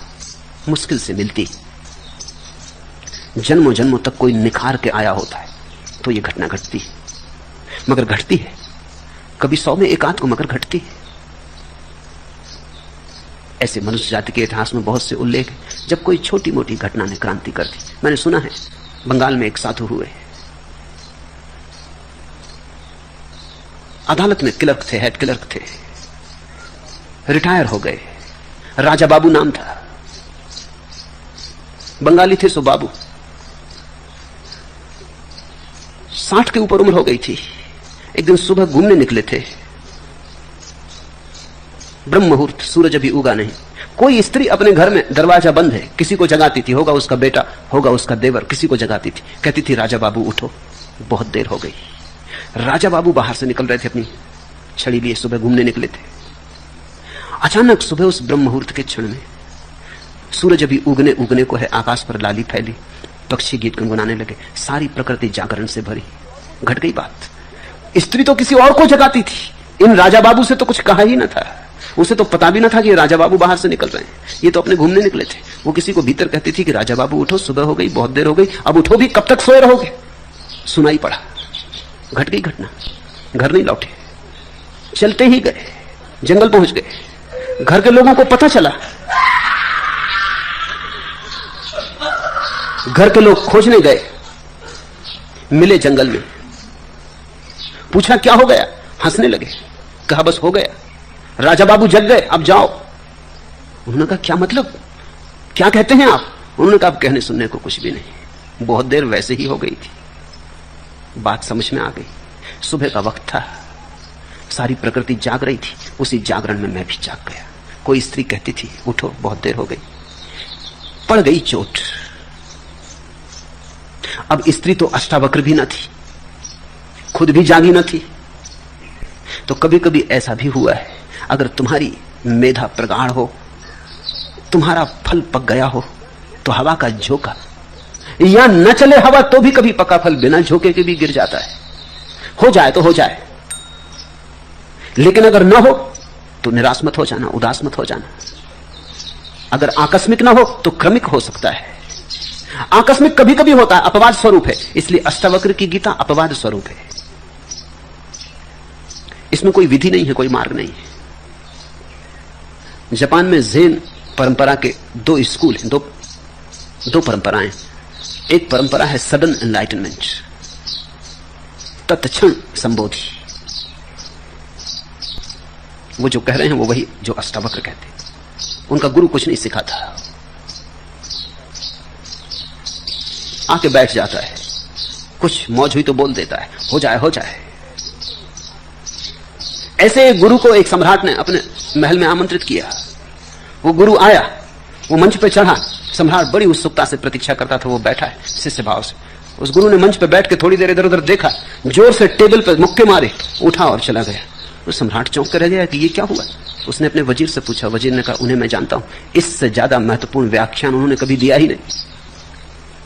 मुश्किल से मिलती। जन्मों जन्मों तक कोई निखार के आया होता है तो ये घटना घटती है, मगर घटती है। कभी 100 में एक आध को मगर घटती है। ऐसे मनुष्य जाति के इतिहास में बहुत से उल्लेख है जब कोई छोटी मोटी घटना ने क्रांति कर दी। मैंने सुना है बंगाल में एक साधु हुए, अदालत में क्लर्क थे, हेड क्लर्क थे, रिटायर हो गए। राजा बाबू नाम था, बंगाली थे सो बाबू। 60 के ऊपर उम्र हो गई थी। एक दिन सुबह घूमने निकले थे, ब्रह्म मुहूर्त, सूरज अभी उगा नहीं। कोई स्त्री अपने घर में, दरवाजा बंद है, किसी को जगाती थी, होगा उसका बेटा, होगा उसका देवर, किसी को जगाती थी, कहती थी राजा बाबू उठो, बहुत देर हो गई। राजा बाबू बाहर से निकल रहे थे, अपनी छड़ी लिए सुबह घूमने निकले थे। अचानक सुबह उस ब्रह्म मुहूर्त के क्षण में सूरज अभी उगने उगने को है, आकाश पर लाली फैली, पक्षी गीत गुनगुनाने लगे, सारी प्रकृति जागरण से भरी। घट गई बात। स्त्री तो किसी और को जगाती थी, इन राजा बाबू से तो कुछ कहा ही न था। उसे तो पता भी न था कि राजा बाबू बाहर से निकल रहे हैं, ये तो अपने घूमने निकले थे। वो किसी को भीतर कहती थी कि राजा बाबू उठो, सुबह हो गई, बहुत देर हो गई, अब उठो भी, कब तक सोए रहोगे। सुनाई पड़ा, घट गई घटना। घर नहीं लौटे, चलते ही गए, जंगल पहुंच गए। घर के लोगों को पता चला, घर के लोग खोजने गए, मिले जंगल में, पूछा क्या हो गया, हंसने लगे, कहा बस हो गया, राजा बाबू जग गए, अब जाओ। उन्होंने कहा क्या मतलब, क्या कहते हैं आप? उन्होंने कहा अब कहने सुनने को कुछ भी नहीं, बहुत देर वैसे ही हो गई थी। बात समझ में आ गई। सुबह का वक्त था, सारी प्रकृति जाग रही थी, उसी जागरण में मैं भी जाग गया। कोई स्त्री कहती थी उठो, बहुत देर हो गई, पड़ गई चोट। अब स्त्री तो अष्टावक्र भी न थी, खुद भी जागी न थी। तो कभी कभी ऐसा भी हुआ है, अगर तुम्हारी मेधा प्रगाढ़ हो, तुम्हारा फल पक गया हो, तो हवा का झोंका, या न चले हवा तो भी कभी पका फल बिना झोंके के भी गिर जाता है। हो जाए तो हो जाए, लेकिन अगर न हो तो निराश मत हो जाना, उदास मत हो जाना। अगर आकस्मिक ना हो तो क्रमिक हो सकता है। आकस्मिक कभी कभी होता है, अपवाद स्वरूप है, इसलिए अष्टावक्र की गीता अपवाद स्वरूप है। इसमें कोई विधि नहीं है, कोई मार्ग नहीं है। जापान में ज़ेन परंपरा के 2 स्कूल हैं, दो परंपराएं। एक परंपरा है सडन एनलाइटनमेंट, तत्क्षण संबोधि। वो जो कह रहे हैं वो वही जो अष्टावक्र कहते हैं। उनका गुरु कुछ नहीं सिखाता, आके बैठ जाता है, कुछ मौज हुई तो बोल देता है, हो जाए हो जाए। ऐसे एक गुरु को एक सम्राट ने अपने महल में आमंत्रित किया। वो गुरु आया, वो मंच पे चढ़ा, सम्राट बड़ी उत्सुकता से प्रतीक्षा करता था, वो बैठा है शिष्य भाव से। उस गुरु ने मंच पे बैठ के थोड़ी देर इधर उधर देखा, जोर से टेबल पे मुक्के मारे, उठा और चला गया। वो सम्राट चौंक कर रह गया कि ये क्या हुआ। उसने अपने वजीर से पूछा। वजीर ने कहा, उन्हें मैं जानता हूं, इससे ज्यादा महत्वपूर्ण व्याख्यान उन्होंने कभी दिया ही नहीं,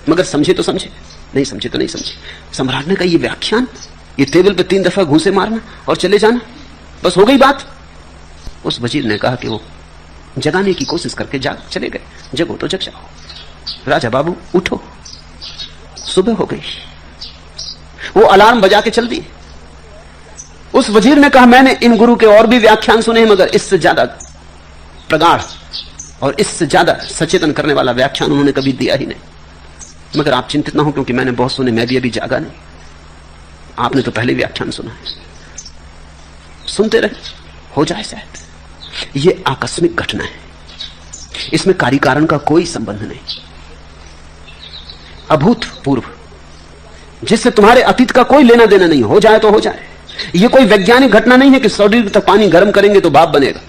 मगर समझे तो समझे, नहीं समझे तो नहीं समझे। सम्राट ने कहा, ये व्याख्यान, ये टेबल पे 3 दफा घूंसे मारना और चले जाना, बस हो गई बात। उस वजीर ने कहा कि वो जगाने की कोशिश करके जाग चले गए। जगो तो जग जाओ, राजा बाबू उठो। सुबह हो गई, वो अलार्म बजा के चल दी। उस वजीर ने कहा, मैंने इन गुरु के और भी व्याख्यान सुने, मगर इससे ज्यादा प्रगाढ़ और इससे ज्यादा सचेतन करने वाला व्याख्यान उन्होंने कभी दिया ही नहीं। मगर आप चिंतित ना हो, क्योंकि मैंने बहुत सुने, मैं भी अभी जागा नहीं। आपने तो पहले व्याख्यान सुना है, सुनते रहे, हो जाए शायद। ये आकस्मिक घटना है, इसमें कार्य कारण का कोई संबंध नहीं, अभूतपूर्व, जिससे तुम्हारे अतीत का कोई लेना देना नहीं। हो जाए तो हो जाए। ये कोई वैज्ञानिक घटना नहीं है कि 100 डिग्री तक पानी गर्म करेंगे तो भाप बनेगा।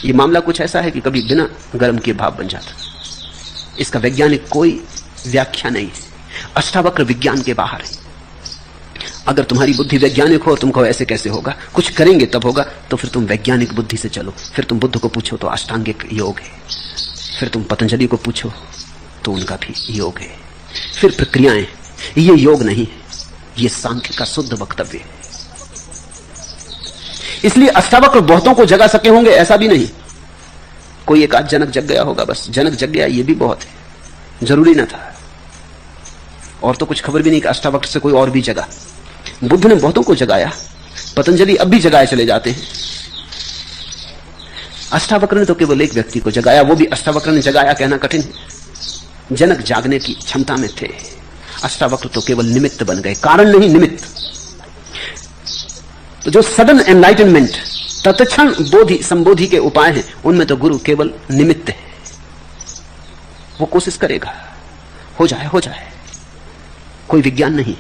ये मामला कुछ ऐसा है कि कभी बिना गर्म किए भाप बन जाता। इसका वैज्ञानिक कोई व्याख्या नहीं है, अष्टावक्र विज्ञान के बाहर है। अगर तुम्हारी बुद्धि वैज्ञानिक हो, तुम कहो ऐसे कैसे होगा, कुछ करेंगे तब होगा, तो फिर तुम वैज्ञानिक बुद्धि से चलो। फिर तुम बुद्ध को पूछो तो अष्टांगिक योग है, फिर तुम पतंजलि को पूछो तो उनका भी योग है, फिर प्रक्रियाएं। ये योग नहीं है, ये सांख्य का शुद्ध वक्तव्य है। इसलिए अष्टावक्र बहुतों को जगा सके होंगे, ऐसा भी नहीं। कोई एक आध जनक जग गया होगा, बस जनक जग गया, ये भी बहुत है, जरूरी ना था। और तो कुछ खबर भी नहीं कि अष्टावक्र से कोई और भी जगा। बुद्ध ने बहुतों को जगाया, पतंजलि अब भी जगाए चले जाते हैं। अष्टावक्र ने तो केवल एक व्यक्ति को जगाया, वो भी अष्टावक्र ने जगाया कहना कठिन है। जनक जागने की क्षमता में थे, अष्टावक्र तो केवल निमित्त बन गए, कारण नहीं, निमित्त। तो जो सडन एनलाइटनमेंट, तत्क्षण बोधि संबोधि के उपाय हैं, उनमें तो गुरु केवल निमित्त है। वो कोशिश करेगा, हो जाए हो जाए, कोई विज्ञान नहीं।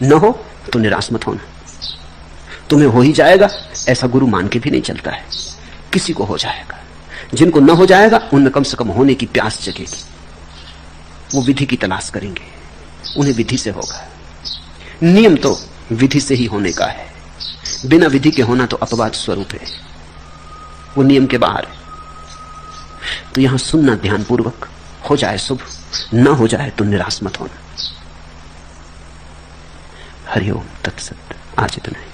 न हो तो निराश मत होना, तुम्हें हो ही जाएगा ऐसा गुरु मान के भी नहीं चलता है। किसी को हो जाएगा, जिनको न हो जाएगा उनमें कम से कम होने की प्यास जगेगी। वो विधि की तलाश करेंगे, उन्हें विधि से होगा। नियम तो विधि से ही होने का है, बिना विधि के होना तो अपवाद स्वरूप है, वो नियम के बाहर है। तो यहां सुनना ध्यानपूर्वक, हो जाए शुभ, न हो जाए तो निराश मत होना। हरिओम तत्सत। आज इतना ही।